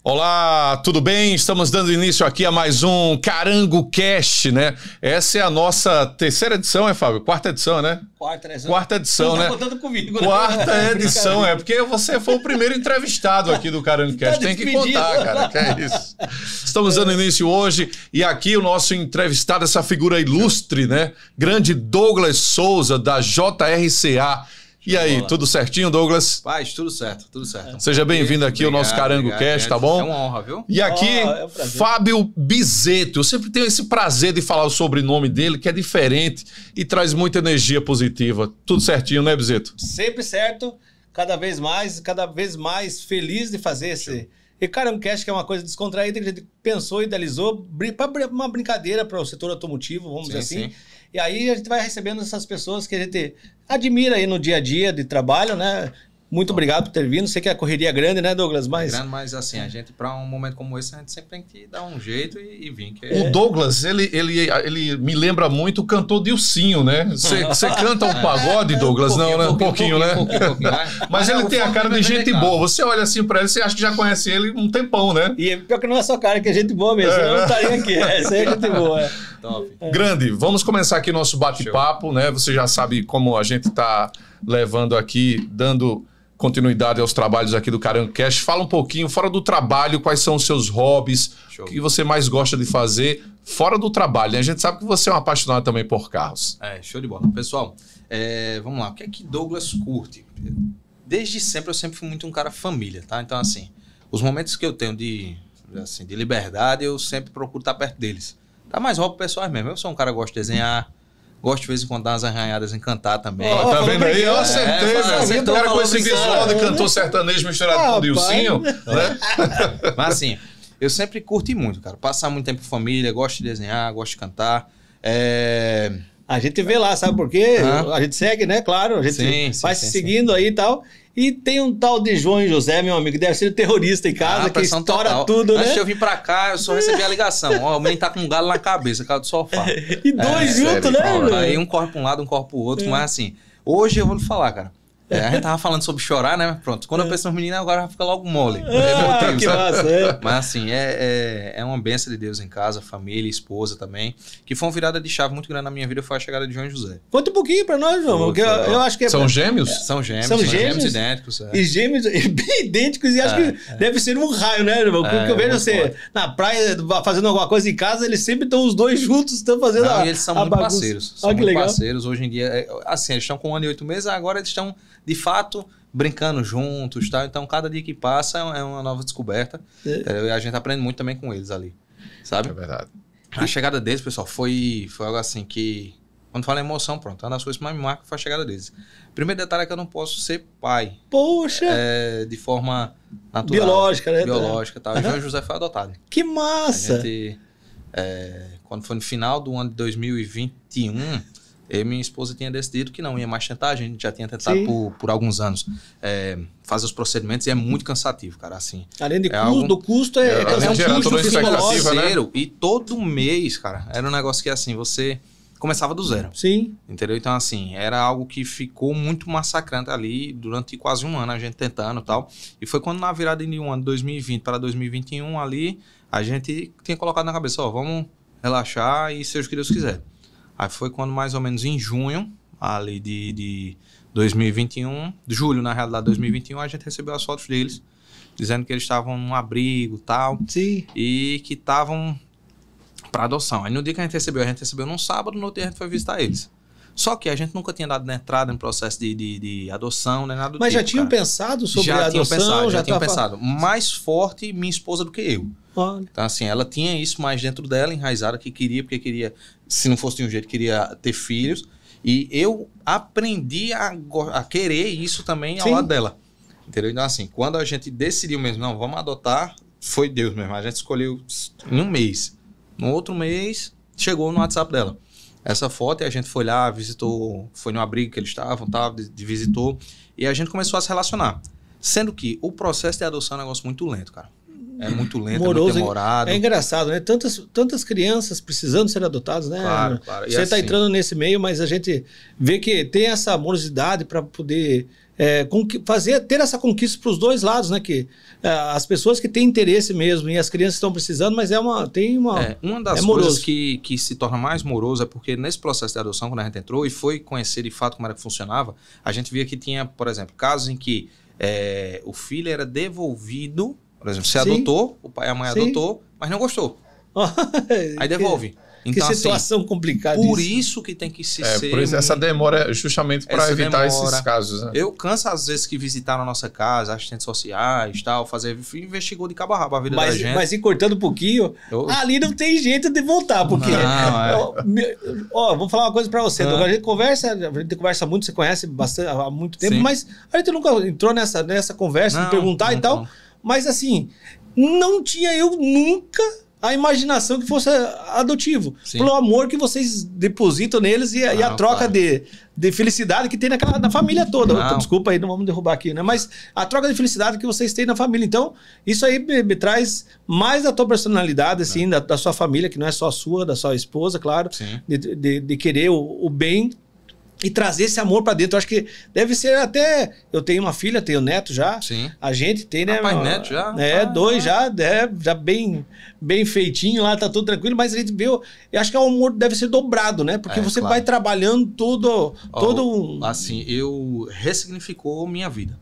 Olá, tudo bem? Estamos dando início aqui a mais um Carango Cast, né? Essa é a nossa terceira edição, Fábio? Quarta edição, né? Quarta edição, né? Tá contando comigo, né? Quarta edição, porque você foi o primeiro entrevistado aqui do Carango Cast. Tem que contar, cara, que é isso. Estamos dando início hoje e aqui o nosso entrevistado, essa figura ilustre, né? Grande Douglas Souza, da JRCA. E aí, tudo certinho, Douglas? Paz, tudo certo, tudo certo. Seja bem-vindo aqui ao nosso Carango Cast, tá bom? É uma honra, viu? E aqui, um Fábio Bizeto. Eu sempre tenho esse prazer de falar o sobrenome dele, que é diferente e traz muita energia positiva. Tudo certinho, né, Bizeto? Sempre certo, cada vez mais feliz de fazer esse... E Carango Cast, que é uma coisa descontraída, que a gente pensou, idealizou, para uma brincadeira para o setor automotivo, vamos dizer assim. Sim. E aí a gente vai recebendo essas pessoas que a gente admira aí no dia a dia de trabalho, né? Muito obrigado por ter vindo. Sei que a correria é grande, né, Douglas? Mas assim, a gente, para um momento como esse, a gente sempre tem que dar um jeito e vir. O Douglas, ele me lembra muito o cantor Dilcinho, né? Você canta um pagode, Douglas? Um pouquinho, né? Mas ele tem a cara de gente boa. Você olha assim pra ele, você acha que já conhece ele um tempão, né? E pior que não é só cara, que é gente boa mesmo. Eu não estaria aqui. Essa é gente boa. Top. Grande, vamos começar aqui nosso bate-papo, né? Você já sabe como a gente tá levando aqui, dando continuidade aos trabalhos aqui do Carango Cast. Fala um pouquinho, fora do trabalho, quais são os seus hobbies, o que você mais gosta de fazer fora do trabalho, né? A gente sabe que você é um apaixonado também por carros. Show de bola. Pessoal, vamos lá. O que é que Douglas curte? Desde sempre, eu sempre fui muito um cara família, tá? Então, assim, os momentos que eu tenho de liberdade, eu sempre procuro estar perto deles. Tá mais hobby pessoal mesmo. Eu sou um cara que gosta de desenhar, gosto de vez em quando dar umas arranhadas em cantar também. Tá vendo aí? Eu acertei, o cara com esse visual de cantor sertanejo misturado com o Dilcinho, né? Mas assim, eu sempre curti muito, cara. Passar muito tempo com família, gosto de desenhar, gosto de cantar. A gente vê lá, sabe por quê? A gente segue, né? Claro, a gente vai se seguindo aí e tal. E tem um tal de João José, meu amigo, deve ser terrorista em casa, que estoura total. Tudo, né? Antes de eu vir pra cá, eu só recebi a ligação. O menino tá com um galo na cabeça, cara do sofá. E dois juntos, né? Aí um corre pra um lado, um corre pro outro. Mas assim, hoje eu vou lhe falar, cara. A gente tava falando sobre chorar, né? Pronto. Quando eu penso nos meninos, agora fica logo mole. Que massa, Mas assim, é uma bênção de Deus em casa, família, esposa também. Que foi uma virada de chave muito grande na minha vida, foi a chegada de João José. Conta um pouquinho pra nós, João. Porque eu acho que São gêmeos? São gêmeos idênticos. E gêmeos bem idênticos, e acho que deve ser um raio, né, João? Porque eu vejo você na praia fazendo alguma coisa em casa, eles sempre estão os dois juntos, estão fazendo e eles são muito parceiros. São muito parceiros. Hoje em dia, assim, eles estão com 1 ano e 8 meses, agora eles estão, de fato, brincando juntos, tá? Então cada dia que passa é uma nova descoberta. E a gente aprende muito também com eles ali, sabe? É verdade. A chegada deles, pessoal, foi algo assim que, quando fala emoção, pronto, uma das coisas que mais me marca foi a chegada deles. Primeiro detalhe é que eu não posso ser pai. Poxa! De forma natural. Biológica, né? Biológica, tá? O João José foi adotado. Que massa! A gente, quando foi no final do ano de 2021... Eu e minha esposa tinha decidido que não ia mais tentar, a gente já tinha tentado por alguns anos fazer os procedimentos e é muito cansativo, cara, assim. Além de do custo, é um custo financeiro, né? E todo mês, cara, era um negócio que assim, você começava do zero. Sim. Entendeu? Então assim, era algo que ficou muito massacrante ali durante quase um ano, a gente tentando e tal. E foi quando na virada de um ano, 2020 para 2021, ali, a gente tinha colocado na cabeça, vamos relaxar e seja o que Deus quiser. Aí foi quando mais ou menos em junho, ali de 2021, julho na realidade de 2021, a gente recebeu as fotos deles, dizendo que eles estavam num abrigo e tal, e que estavam para adoção. Aí no dia que a gente recebeu num sábado, no outro dia a gente foi visitar eles. Só que a gente nunca tinha dado entrada em processo de adoção, nem nada do tipo. Mas já tinham pensado sobre a adoção? Já tinham pensado. Mais forte minha esposa do que eu. Olha. Então assim, ela tinha isso mais dentro dela, enraizada, porque queria, se não fosse de um jeito, queria ter filhos. E eu aprendi a querer isso também ao lado dela. Entendeu? Então assim, quando a gente decidiu mesmo, não, vamos adotar, foi Deus mesmo. A gente escolheu em um mês. No outro mês, chegou no WhatsApp dela essa foto, e a gente foi lá, visitou, foi no abrigo que eles estavam, visitou, e a gente começou a se relacionar. Sendo que o processo de adoção é um negócio muito lento, cara. É muito lento, moroso, é muito demorado. É engraçado, né? Tantas crianças precisando ser adotadas, né? Claro. Você está entrando nesse meio, mas a gente vê que tem essa amorosidade para poder ter essa conquista para os dois lados, né? Que as pessoas que têm interesse mesmo e as crianças estão precisando, mas uma das coisas que se torna mais moroso é porque nesse processo de adoção, quando a gente entrou e foi conhecer de fato como era que funcionava, a gente via que tinha, por exemplo, casos em que o filho era devolvido, por exemplo, você adotou, o pai e a mãe adotou, mas não gostou. Aí devolve. Então, que situação complicada. Por isso que tem que ser... Por isso essa demora é justamente para evitar esses casos. Né? Eu canso às vezes que visitaram a nossa casa, assistentes sociais, tal, investigou de cabo a rabo a vida da gente. Mas cortando um pouquinho, ali não tem jeito de voltar, porque... vou falar uma coisa para você, a gente conversa muito, você conhece bastante, há muito tempo, mas a gente nunca entrou nessa conversa de perguntar e tal, mas assim, não tinha eu nunca... a imaginação que fosse adotivo. Sim. Pelo amor que vocês depositam neles e a troca de felicidade que tem na família toda. Desculpa aí, não vamos derrubar aqui, né? Mas a troca de felicidade que vocês têm na família. Então, isso aí me traz mais da tua personalidade, assim, da sua família, que não é só a sua, da sua esposa, claro. De querer o bem e trazer esse amor pra dentro. Eu acho que deve ser até... Eu tenho uma filha, tenho neto já. Sim. A gente tem, né? Neto já? Dois já, já bem feitinho lá, tá tudo tranquilo. Mas a gente vê... Eu acho que o amor deve ser dobrado, né? Porque você vai trabalhando todo Assim, ressignificou minha vida.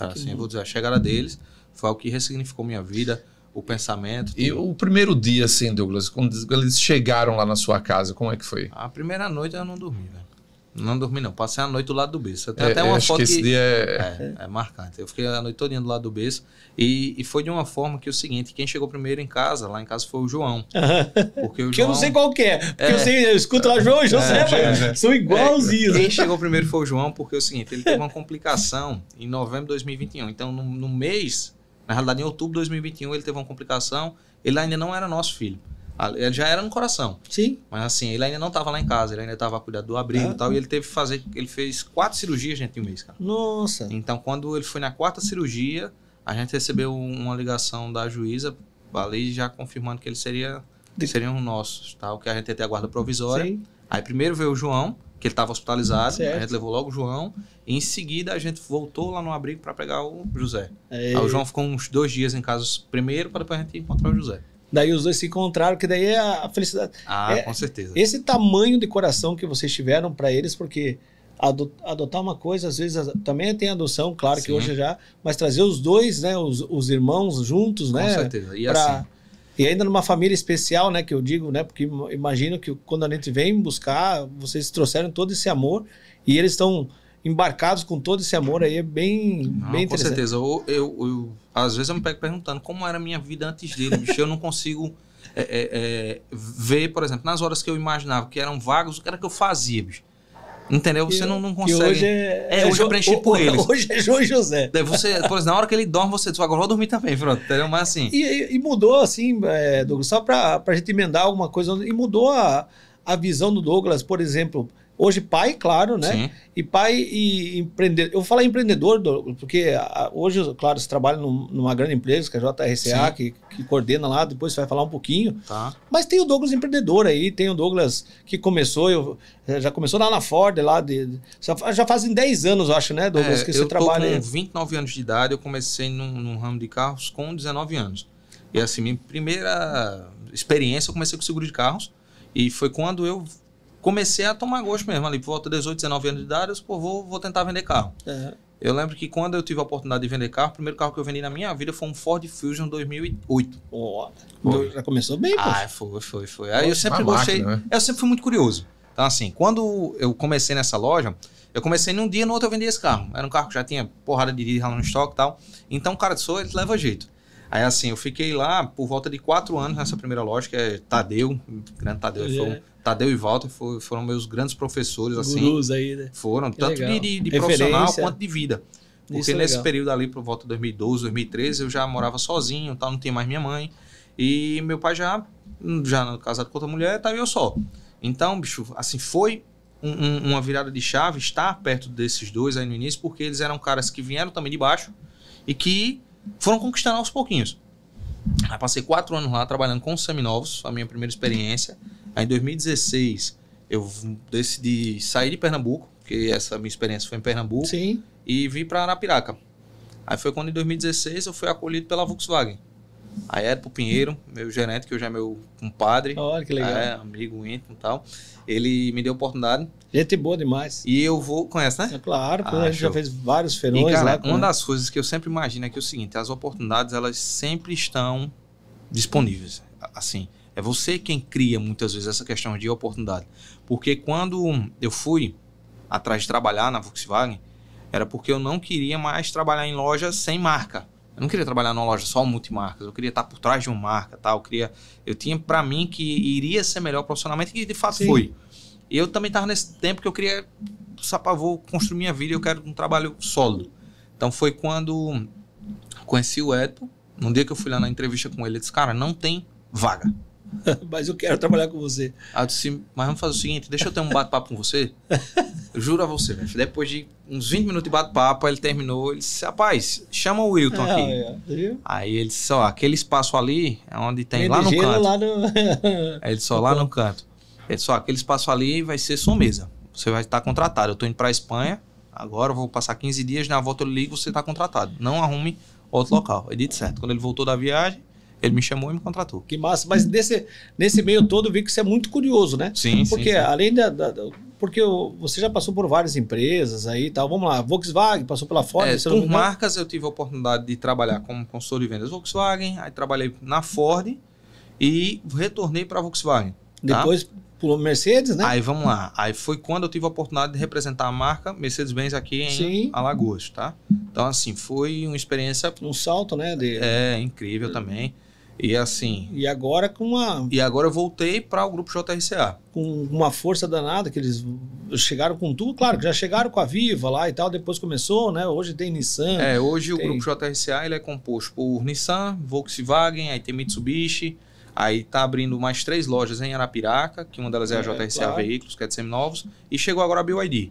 Assim, eu vou dizer, a chegada deles foi o que ressignificou minha vida, o pensamento. E o primeiro dia, assim, Douglas, quando eles chegaram lá na sua casa, como é que foi? A primeira noite eu não dormi, velho. Não dormi, não. Passei a noite do lado do berço. Tem até uma foto que esse dia é marcante. Eu fiquei a noite todinha do lado do berço. E foi de uma forma que é o seguinte: quem chegou primeiro lá em casa foi o João. Porque o João... Que eu não sei qual que é. Porque eu escuto lá João e José, são igualzinhos. Quem chegou primeiro foi o João, porque é o seguinte: ele teve uma complicação em novembro de 2021. Então, no mês, na realidade, em outubro de 2021, ele teve uma complicação. Ele ainda não era nosso filho. Ele já era no coração. Sim. Mas assim, ele ainda não estava lá em casa, ele ainda estava cuidando do abrigo e tal. E ele fez 4 cirurgias, gente, em um mês, cara. Nossa. Então, quando ele foi na 4ª cirurgia, a gente recebeu uma ligação da juíza ali já confirmando que eles seriam nossos, tal, que a gente ia ter a guarda provisória. Sim. Aí primeiro veio o João, que ele estava hospitalizado, certo. A gente levou logo o João, e em seguida a gente voltou lá no abrigo para pegar o José. Aí o João ficou uns 2 dias em casa primeiro, para depois a gente encontrar o José. Daí os dois se encontraram, que daí é a felicidade. Com certeza. Esse tamanho de coração que vocês tiveram para eles, porque adotar uma coisa, às vezes também tem adoção, claro. Sim. Que hoje já, mas trazer os dois, né, os irmãos juntos, né? Com certeza. E ainda numa família especial, né, que eu digo, né, porque imagino que quando a gente vem buscar, vocês trouxeram todo esse amor e eles estão embarcados com todo esse amor aí, bem interessante. Com certeza. Eu às vezes eu me pego perguntando como era a minha vida antes dele, bicho. Eu não consigo ver, por exemplo, nas horas que eu imaginava que eram vagos, o que era que eu fazia, bicho. Entendeu? Você não consegue. Hoje hoje é preenchido por eles. Hoje é João e José. Você, por exemplo, na hora que ele dorme, você diz, agora vou dormir também, pronto. Entendeu? Mas assim. E mudou, assim, Douglas, só pra gente emendar alguma coisa, e mudou a visão do Douglas, por exemplo. Hoje pai, claro, né? Sim. E pai e empreendedor. Eu vou falar empreendedor, porque hoje, claro, você trabalha numa grande empresa, que é a JRCA, que coordena lá, depois você vai falar um pouquinho. Tá. Mas tem o Douglas empreendedor aí, tem o Douglas que começou, já começou lá na Ford, já fazem 10 anos, eu acho, né, Douglas, que você trabalha. Eu tô com 29 anos de idade, eu comecei num ramo de carros com 19 anos. E assim, minha primeira experiência, eu comecei com seguro de carros, e foi quando eu comecei a tomar gosto mesmo, ali por volta de 18, 19 anos de idade, eu disse, vou tentar vender carro. Eu lembro que quando eu tive a oportunidade de vender carro, o primeiro carro que eu vendi na minha vida foi um Ford Fusion 2008. Já começou bem, pô. Foi. Aí eu sempre gostei, máquina, né? Eu sempre fui muito curioso. Então assim, quando eu comecei nessa loja, eu comecei num dia, no outro eu vendia esse carro. Era um carro que já tinha porrada de dízimo no estoque e tal. Então o cara disse, ele leva jeito. Aí assim, eu fiquei lá por volta de 4 anos nessa primeira loja, que é Tadeu, grande Tadeu. Tadeu e Walter foram meus grandes professores, assim. Gurus aí, né? Foram, tanto de profissional quanto de vida. Porque nesse período ali, por volta de 2012, 2013, eu já morava sozinho, tal, não tinha mais minha mãe. E meu pai já casado com outra mulher, tava eu só. Então, bicho, assim, foi uma virada de chave estar perto desses dois aí no início, porque eles eram caras que vieram também de baixo e que foram conquistando aos pouquinhos. Aí passei 4 anos lá trabalhando com seminovos, a minha primeira experiência. Aí em 2016 eu decidi sair de Pernambuco, porque essa minha experiência foi em Pernambuco. Sim. E vim para Arapiraca. Aí foi quando em 2016 eu fui acolhido pela Volkswagen. Aí era pro Pinheiro, meu gerente, que hoje é meu compadre. Olha que legal. Amigo íntimo e tal. Ele me deu a oportunidade. Gente boa demais. E eu vou... Conhece, né? É claro, a gente já fez vários feirões e, cara, lá. Uma das coisas que eu sempre imagino é que é o seguinte, as oportunidades, elas sempre estão disponíveis. Assim, é você quem cria muitas vezes essa questão de oportunidade. Porque quando eu fui atrás de trabalhar na Volkswagen, era porque eu não queria mais trabalhar em lojas sem marca. Eu não queria trabalhar numa loja só multimarcas, eu queria estar por trás de uma marca, tá? Eu tinha para mim que iria ser melhor profissionalmente, que de fato Sim. foi. E eu também estava nesse tempo que eu queria, vou construir minha vida, eu quero um trabalho sólido. Então foi quando conheci o Edson, num dia que eu fui lá na entrevista com ele disse, cara, não tem vaga. Mas eu quero trabalhar com você. Aí eu disse, mas vamos fazer o seguinte, deixa eu ter um bate-papo com você. Eu juro a você, velho. Depois de uns 20 minutos de bate-papo, ele terminou, ele disse, rapaz, chama o Wilton aqui. Aí ele disse, ó, aquele espaço ali é onde tem, lá no canto. Lá no... Aí ele disse, ó, lá no canto. Ele disse, ó, aquele espaço ali vai ser sua mesa. Você vai estar contratado. Eu tô indo pra Espanha, agora eu vou passar 15 dias, na volta eu ligo, você tá contratado. Não arrume outro local. Ele disse certo. Quando ele voltou da viagem, ele me chamou e me contratou. Que massa. Mas nesse meio todo eu vi que você é muito curioso, né? Sim, porque sim. Além porque você já passou por várias empresas aí e tal. Vamos lá, Volkswagen, passou pela Ford. Por marcas eu tive a oportunidade de trabalhar como consultor de vendas Volkswagen, aí trabalhei na Ford e retornei para a Volkswagen. Depois tá? Pulou Mercedes, né? Aí vamos lá. Aí foi quando eu tive a oportunidade de representar a marca Mercedes-Benz aqui em Sim. Alagoas, tá? Então assim, foi uma experiência... Um salto, né? Incrível também. E assim... E agora com uma... E agora eu voltei para o Grupo JRCA. Com uma força danada, que eles chegaram com tudo. Claro, que já chegaram com a Viva lá e tal, depois começou, né? Hoje tem Nissan. Hoje o Grupo JRCA ele é composto por Nissan, Volkswagen, aí tem Mitsubishi... Aí tá abrindo mais 3 lojas em Arapiraca, que uma delas é a JRCA claro. Veículos, que é de seminovos, e chegou agora a BYD.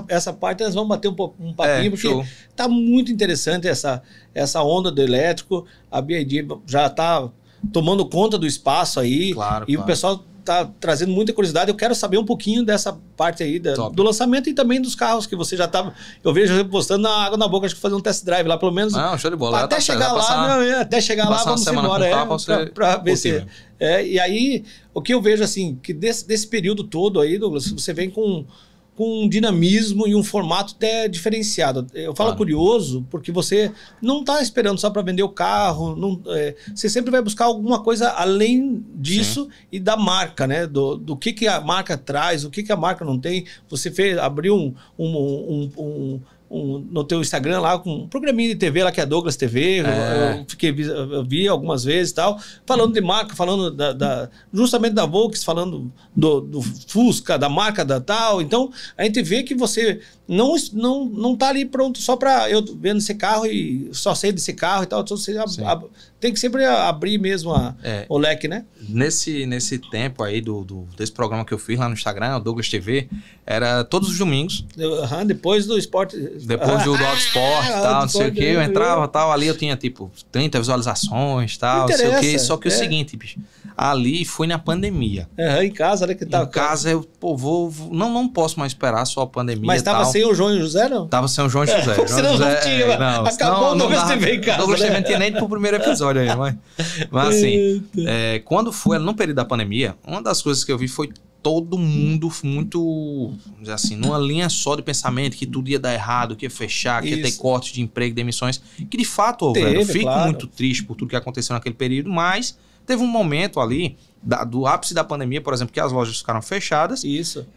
Essa parte nós vamos bater um papinho, porque show. Tá muito interessante essa onda do elétrico. A BYD já tá tomando conta do espaço aí. Claro, e o pessoal tá trazendo muita curiosidade. Eu quero saber um pouquinho dessa parte aí do lançamento e também dos carros que você já tava... Eu vejo você postando na água na boca, acho que fazer um test drive lá, pelo menos. Não, show de bola. Até chegar lá, vamos embora. Para ver se... E aí, o que eu vejo assim, que desse período todo aí, Douglas, você vem com um dinamismo e um formato até diferenciado. Eu falo curioso porque você não está esperando só para vender o carro, você sempre vai buscar alguma coisa além disso. Sim. E da marca, né? Do que a marca traz, o que a marca não tem. Você abriu no teu Instagram lá, com um programinha de TV lá que é a Douglas TV, eu vi algumas vezes e tal, falando de marca, falando justamente da Volks, falando do Fusca, da marca da tal. Então, a gente vê que você não tá ali pronto só para eu vendo esse carro e só sei desse carro e tal. Então você tem que sempre abrir mesmo o leque, né? Nesse tempo aí desse programa que eu fiz lá no Instagram, o Douglas TV, era todos os domingos. Depois do esporte. Depois do Auto Sport, tal, não sei o que, eu entrava, tal, ali eu tinha tipo 30 visualizações, tal, não sei o que. Só que o seguinte, bicho, ali foi na pandemia. Em casa, né? Que em casa eu, não posso mais esperar só a pandemia. Mas tava sem o João e José, não? Tava sem o João e José. Não tinha, acabou o Douglas TV em casa. Douglas TV não tinha nem pro primeiro episódio aí, mas assim, quando foi no período da pandemia, uma das coisas que eu vi foi todo mundo muito, vamos dizer assim, numa linha só de pensamento, que tudo ia dar errado, que ia fechar, que ia ter cortes de emprego, demissões, que de fato houveram. Eu fico muito triste por tudo que aconteceu naquele período, mas teve um momento ali, do ápice da pandemia, por exemplo, que as lojas ficaram fechadas,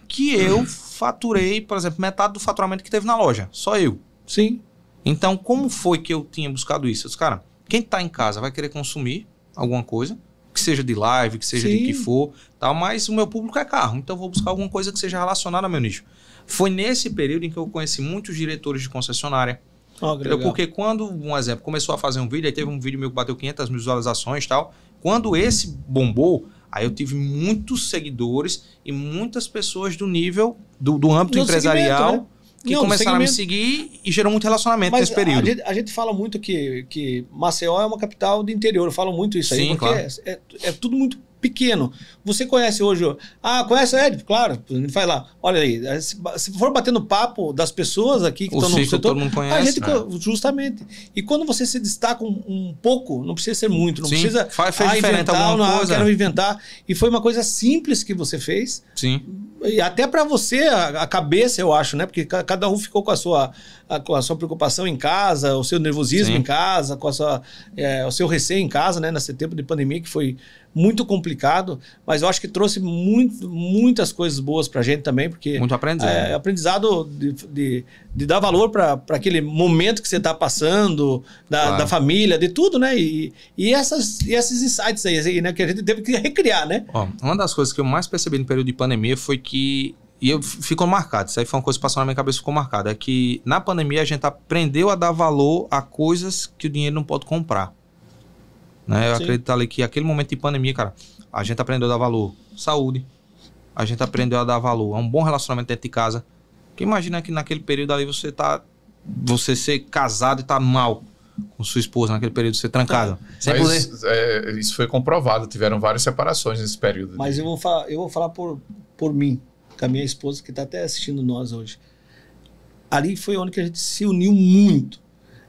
que eu faturei, por exemplo, metade do faturamento que teve na loja, só eu. Sim. Então, como foi que eu tinha buscado isso? Eu disse, cara, quem tá em casa vai querer consumir alguma coisa, que seja de live, que seja de que for, tal, mas o meu público é carro, então eu vou buscar alguma coisa que seja relacionada ao meu nicho. Foi nesse período em que eu conheci muitos diretores de concessionária, porque quando, um exemplo, começou a fazer um vídeo, aí teve um vídeo meu que bateu 500 mil visualizações e tal, quando esse bombou, aí eu tive muitos seguidores e muitas pessoas do nível, do âmbito empresarial, que começaram a me seguir e gerou muito relacionamento nesse período. A gente fala muito que Maceió é uma capital do interior, falam muito isso aí, porque claro. é tudo muito pequeno. Você conhece hoje... conhece o Ed? Claro, ele vai lá. Olha aí, se for batendo papo das pessoas aqui que estão no setor, todo mundo conhece, justamente. E quando você se destaca um pouco, não precisa ser muito, não precisa fez diferente alguma coisa. Quero inventar. E foi uma coisa simples que você fez. Sim. E até para você, a cabeça, eu acho, né? Porque cada um ficou com a sua preocupação em casa, o seu nervosismo em casa, com o seu receio em casa, né? Nesse tempo de pandemia que foi muito complicado, mas eu acho que trouxe muitas coisas boas pra gente também, porque... Muito aprendizado. Aprendizado de dar valor para aquele momento que você tá passando, da família, de tudo, né? E esses insights aí, né? Que a gente teve que recriar, né? Uma das coisas que eu mais percebi no período de pandemia foi que... E ficou marcado, isso aí foi uma coisa que passou na minha cabeça e ficou marcado. É que na pandemia a gente aprendeu a dar valor a coisas que o dinheiro não pode comprar. Né? Eu acredito ali que aquele momento de pandemia, cara, a gente aprendeu a dar valor à saúde, a gente aprendeu a dar valor a um bom relacionamento dentro de casa. Porque imagina que naquele período ali você ser casado e tá mal com sua esposa, naquele período ser trancado. Mas, isso foi comprovado, tiveram várias separações nesse período. Mas eu vou falar por mim, com a minha esposa que está até assistindo nós hoje. Ali foi onde que a gente se uniu muito.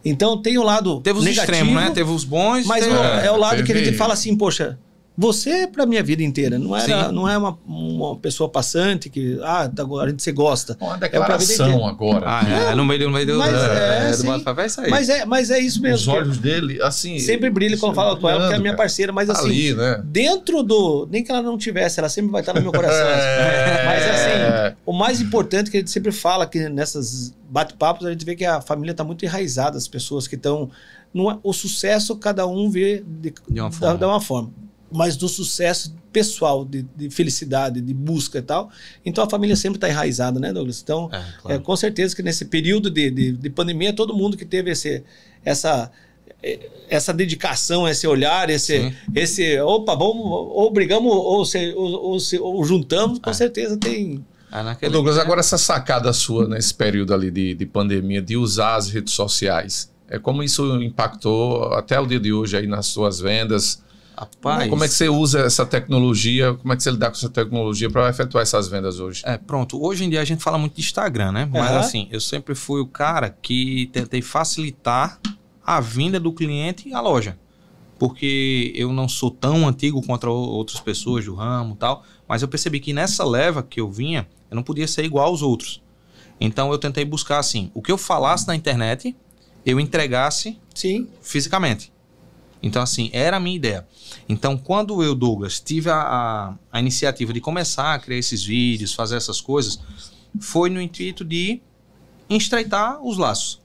Então tem o lado teve os negativo, extremos, né? Teve os bons. Mas é o lado que a gente fala assim, poxa, você é pra minha vida inteira. Não é uma pessoa passante que a gente se gosta. Uma declaração agora. No meio do bate-papo é isso aí. Mas é isso mesmo. Os olhos dele, assim... Sempre brilha quando falo com ela, porque é a minha parceira. Mas assim, ali, né? dentro do... Nem que ela não tivesse, ela sempre vai estar no meu coração. Mas assim, o mais importante que a gente sempre fala que nessas bate-papos, a gente vê que a família está muito enraizada, as pessoas que estão... O sucesso, cada um vê de uma forma. Mas do sucesso pessoal, de felicidade, de busca e tal. Então a família sempre está enraizada, né, Douglas? Então, claro. Com certeza que nesse período de pandemia, todo mundo que teve essa dedicação, esse olhar, opa, vamos, ou brigamos, ou juntamos, com certeza tem... Douglas, agora essa sacada sua nesse período ali de pandemia, de usar as redes sociais, como isso impactou até o dia de hoje aí nas suas vendas? Rapaz, como é que você usa essa tecnologia? Como é que você lidar com essa tecnologia para efetuar essas vendas hoje? Pronto. Hoje em dia a gente fala muito de Instagram, né? Mas assim, eu sempre fui o cara que tentei facilitar a vinda do cliente à loja. Porque eu não sou tão antigo contra outras pessoas do ramo e tal, mas eu percebi que nessa leva que eu vinha, eu não podia ser igual aos outros. Então eu tentei buscar assim, o que eu falasse na internet, eu entregasse fisicamente. Então, assim, era a minha ideia. Então, quando eu, Douglas, tive a iniciativa de começar a criar esses vídeos, fazer essas coisas, foi no intuito de estreitar os laços.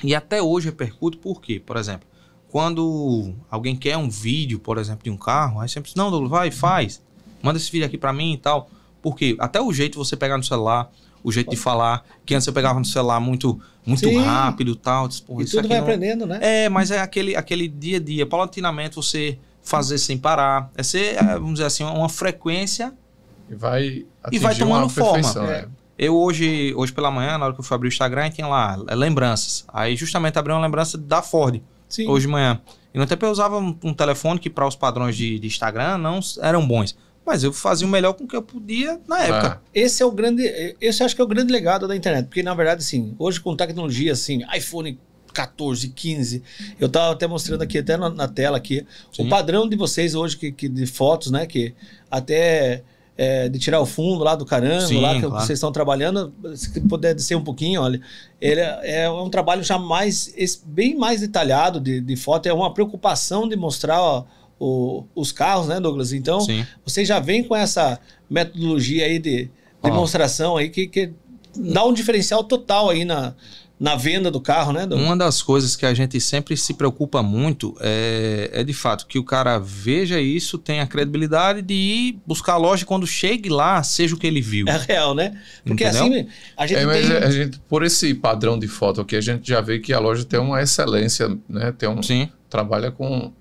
E até hoje repercute por quê? Por exemplo, quando alguém quer um vídeo, por exemplo, de um carro, aí sempre diz, não, Douglas, vai, faz. Manda esse vídeo aqui pra mim e tal. Por quê? Até o jeito de você pegar no celular, o jeito de falar, que antes eu pegava no celular muito rápido e tal. Disse, e tudo vai aprendendo, né? Mas é aquele dia a dia, paulatinamente você fazer sem parar. É ser, vamos dizer assim, uma frequência e vai tomando forma. Né? Eu hoje pela manhã, na hora que eu fui abrir o Instagram, tinha lá lembranças. Aí justamente abri uma lembrança da Ford, hoje de manhã. E no tempo eu usava um telefone que para os padrões de Instagram não eram bons. Mas eu fazia o melhor com o que eu podia na época. Esse acho que é o grande legado da internet. Porque, na verdade, assim, hoje com tecnologia, assim, iPhone 14, 15, eu tava até mostrando aqui, até na tela aqui, o padrão de vocês hoje, que de fotos, né, que até de tirar o fundo lá do carango, lá que vocês estão trabalhando, se puder descer um pouquinho, olha, ele é um trabalho já bem mais detalhado de foto, é uma preocupação de mostrar, os carros, né, Douglas? Então, você já vem com essa metodologia aí de demonstração aí que dá um diferencial total aí na venda do carro, né, Douglas? Uma das coisas que a gente sempre se preocupa muito é de fato que o cara veja isso, tenha a credibilidade de ir buscar a loja quando chegue lá, seja o que ele viu. É real, né? Porque entendeu? Assim, a gente mas a gente, por esse padrão de foto aqui, a gente já vê que a loja tem uma excelência, né? Trabalha com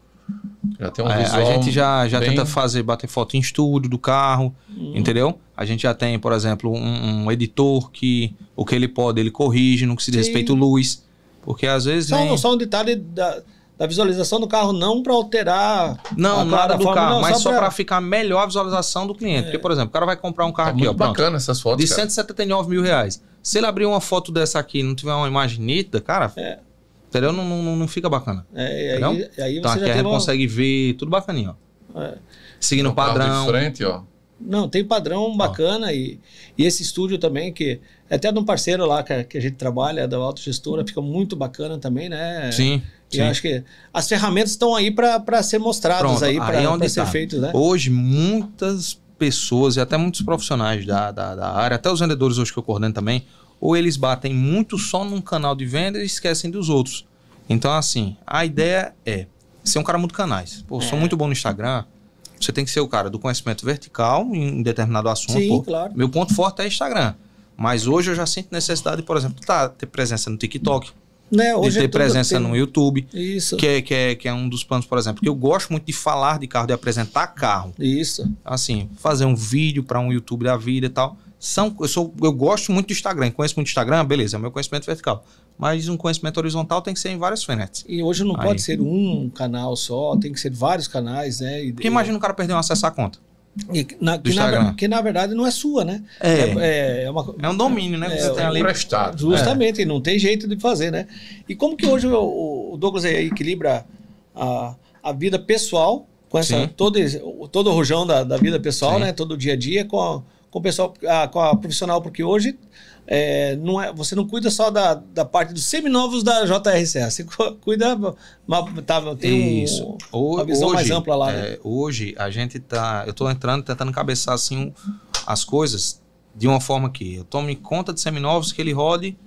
Já tem um visual. A gente já bem... tenta bater foto em estúdio do carro, entendeu? A gente já tem, por exemplo, um editor que o que ele pode, ele corrige no que se diz respeito à luz. Porque às vezes. Só um detalhe da visualização do carro, não para alterar. Não, nada do carro, mas só para ficar melhor a visualização do cliente. Porque, por exemplo, o cara vai comprar um carro aqui, muito bacana essas fotos. De 179 mil reais. Se ele abrir uma foto dessa aqui e não tiver uma imagem nítida, cara. Entendeu? Não fica bacana. Aí então aqui a gente consegue ver tudo bacaninho, ó. Seguindo o padrão. De frente, ó. Não, tem padrão bacana e esse estúdio também, que é até de um parceiro lá que a gente trabalha, da Autogestora, fica muito bacana também, né? Sim. E eu acho que as ferramentas estão aí para ser mostradas, aí para ser feitas, né? Hoje, muitas pessoas e até muitos profissionais da área, até os vendedores hoje que eu coordeno também, ou eles batem muito só num canal de venda e esquecem dos outros. Então, assim, a ideia é ser um cara muito canais. Pô, sou muito bom no Instagram, você tem que ser o cara do conhecimento vertical em determinado assunto. Sim, claro. Meu ponto forte é Instagram. Mas hoje eu já sinto necessidade, por exemplo, ter presença no TikTok, né? Hoje de ter presença no YouTube. Isso. Que é um dos planos, por exemplo, que eu gosto muito de falar de carro, de apresentar carro. Isso. Assim, fazer um vídeo para um YouTube da vida e tal. Eu gosto muito do Instagram, conheço muito do Instagram, beleza, é o meu conhecimento vertical. Mas um conhecimento horizontal tem que ser em várias frentes. E hoje não pode ser um canal só, tem que ser vários canais, né? Porque imagina o cara perder um acesso à conta. Que na verdade não é sua, né? É um domínio, né? Você tem ali emprestado. Justamente, não tem jeito de fazer, né? E como que hoje o Douglas equilibra a vida pessoal com essa, todo o rojão da vida pessoal, né? Todo o dia a dia com o pessoal, com a profissional, porque hoje você não cuida só da parte dos seminovos da JRCA, você cuida, tem uma visão mais ampla lá. Né? Hoje a gente eu estou tentando encabeçar assim, as coisas de uma forma que eu tome conta de seminovos, que ele rode,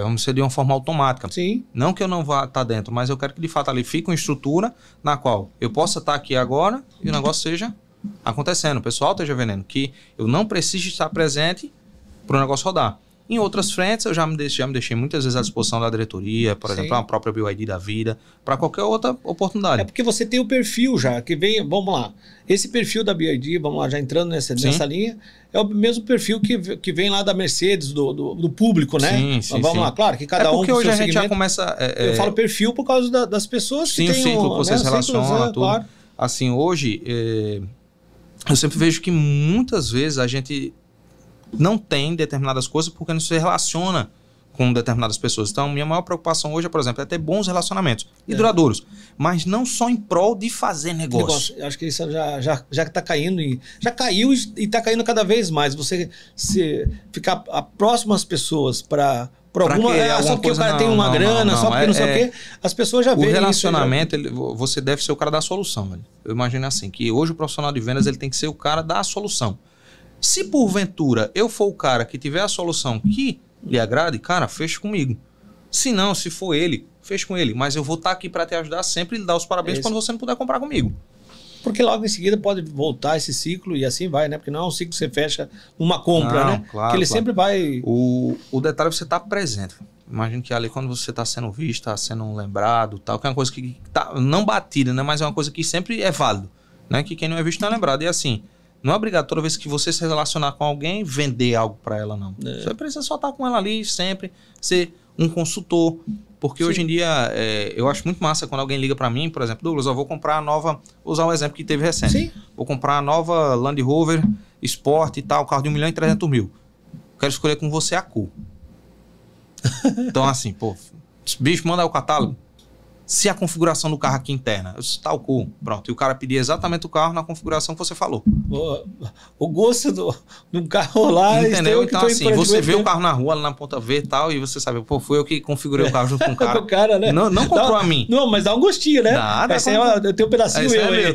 vamos dizer, de uma forma automática. Sim. Não que eu não vá estar dentro, mas eu quero que de fato ali fique uma estrutura na qual eu possa estar aqui agora e o negócio seja acontecendo, o pessoal esteja vendendo, que eu não preciso estar presente para o negócio rodar. Em outras frentes, eu já me deixei muitas vezes à disposição da diretoria, por exemplo, a própria BYD da vida, para qualquer outra oportunidade. É porque você tem o perfil já, que vem, vamos lá, esse perfil da BYD, vamos lá, já entrando nessa linha, é o mesmo perfil que vem lá da Mercedes, do público, né? Sim, vamos lá, claro que cada um... Porque hoje a gente já começa... eu falo perfil por causa das pessoas que tem o ciclo que você se relaciona, tudo. Claro. Assim, hoje... eu sempre vejo que muitas vezes a gente não tem determinadas coisas porque não se relaciona com determinadas pessoas. Então, minha maior preocupação hoje, por exemplo, é ter bons relacionamentos e duradouros. Mas não só em prol de fazer negócio. Eu acho que isso já está caindo. Já caiu e está caindo cada vez mais. Você ficar próximo às pessoas para alguma só porque o cara tem uma grana, só porque não sei o quê, as pessoas já veem. O relacionamento, você deve ser o cara da solução, velho. Eu imagino assim, que hoje o profissional de vendas ele tem que ser o cara da solução. Se porventura eu for o cara que tiver a solução que lhe agrade, cara, fecha comigo. Se não, se for ele, fecha com ele. Mas eu vou estar aqui para te ajudar sempre e lhe dar os parabéns quando você não puder comprar comigo. Porque logo em seguida pode voltar esse ciclo e assim vai, né? Porque não é um ciclo que você fecha uma compra, né? Claro, que ele sempre vai... O detalhe é você estar presente. Imagino que ali quando você está sendo visto, está sendo lembrado, tal, que é uma coisa que tá não batida, né? Mas é uma coisa que sempre é válido, né? Que quem não é visto não é lembrado. E assim, não é obrigado toda vez que você se relacionar com alguém, vender algo para ela, não. Você precisa só estar com ela ali sempre, ser um consultor. Porque hoje em dia, eu acho muito massa quando alguém liga para mim, por exemplo, Douglas, eu vou comprar a nova, vou usar um exemplo que teve recente. Sim. Vou comprar a nova Land Rover Sport e tal, carro de 1.300.000. Quero escolher com você a cor. Então assim, pô, bicho, manda aí o catálogo. Se a configuração do carro aqui interna, eu disse, tal cor, pronto. E o cara pedia exatamente o carro na configuração que você falou. O gosto do carro lá... Entendeu? Então assim, você vê o carro na rua, lá na ponta verde e tal, e você sabe, pô, fui eu que configurei o carro junto com o cara. Com o cara, né? Não comprou a mim. Não, mas dá um gostinho, né? Dá eu tenho um pedacinho meu aí.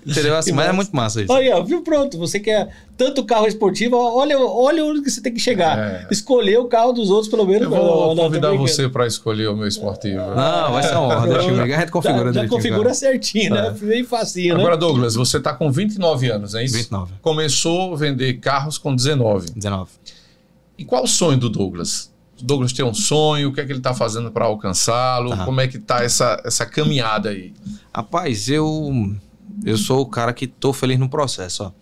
Entendeu? Assim, mas é muito massa isso. Olha, viu? Pronto, você quer tanto carro esportivo, olha onde que você tem que chegar. Escolher o carro dos outros, pelo menos. Eu vou convidar você para escolher o meu esportivo. Não, vai ser uma honra. Deixa eu ver. A gente configura já configura certinho, né? Bem facinho, né? Agora, Douglas, você está com 29 anos, é isso? 29. Começou a vender carros com 19. 19. E qual o sonho do Douglas? Douglas tem um sonho, o que é que ele está fazendo para alcançá-lo? Como é que está essa caminhada aí? Rapaz, eu sou o cara que tô feliz no processo, ó.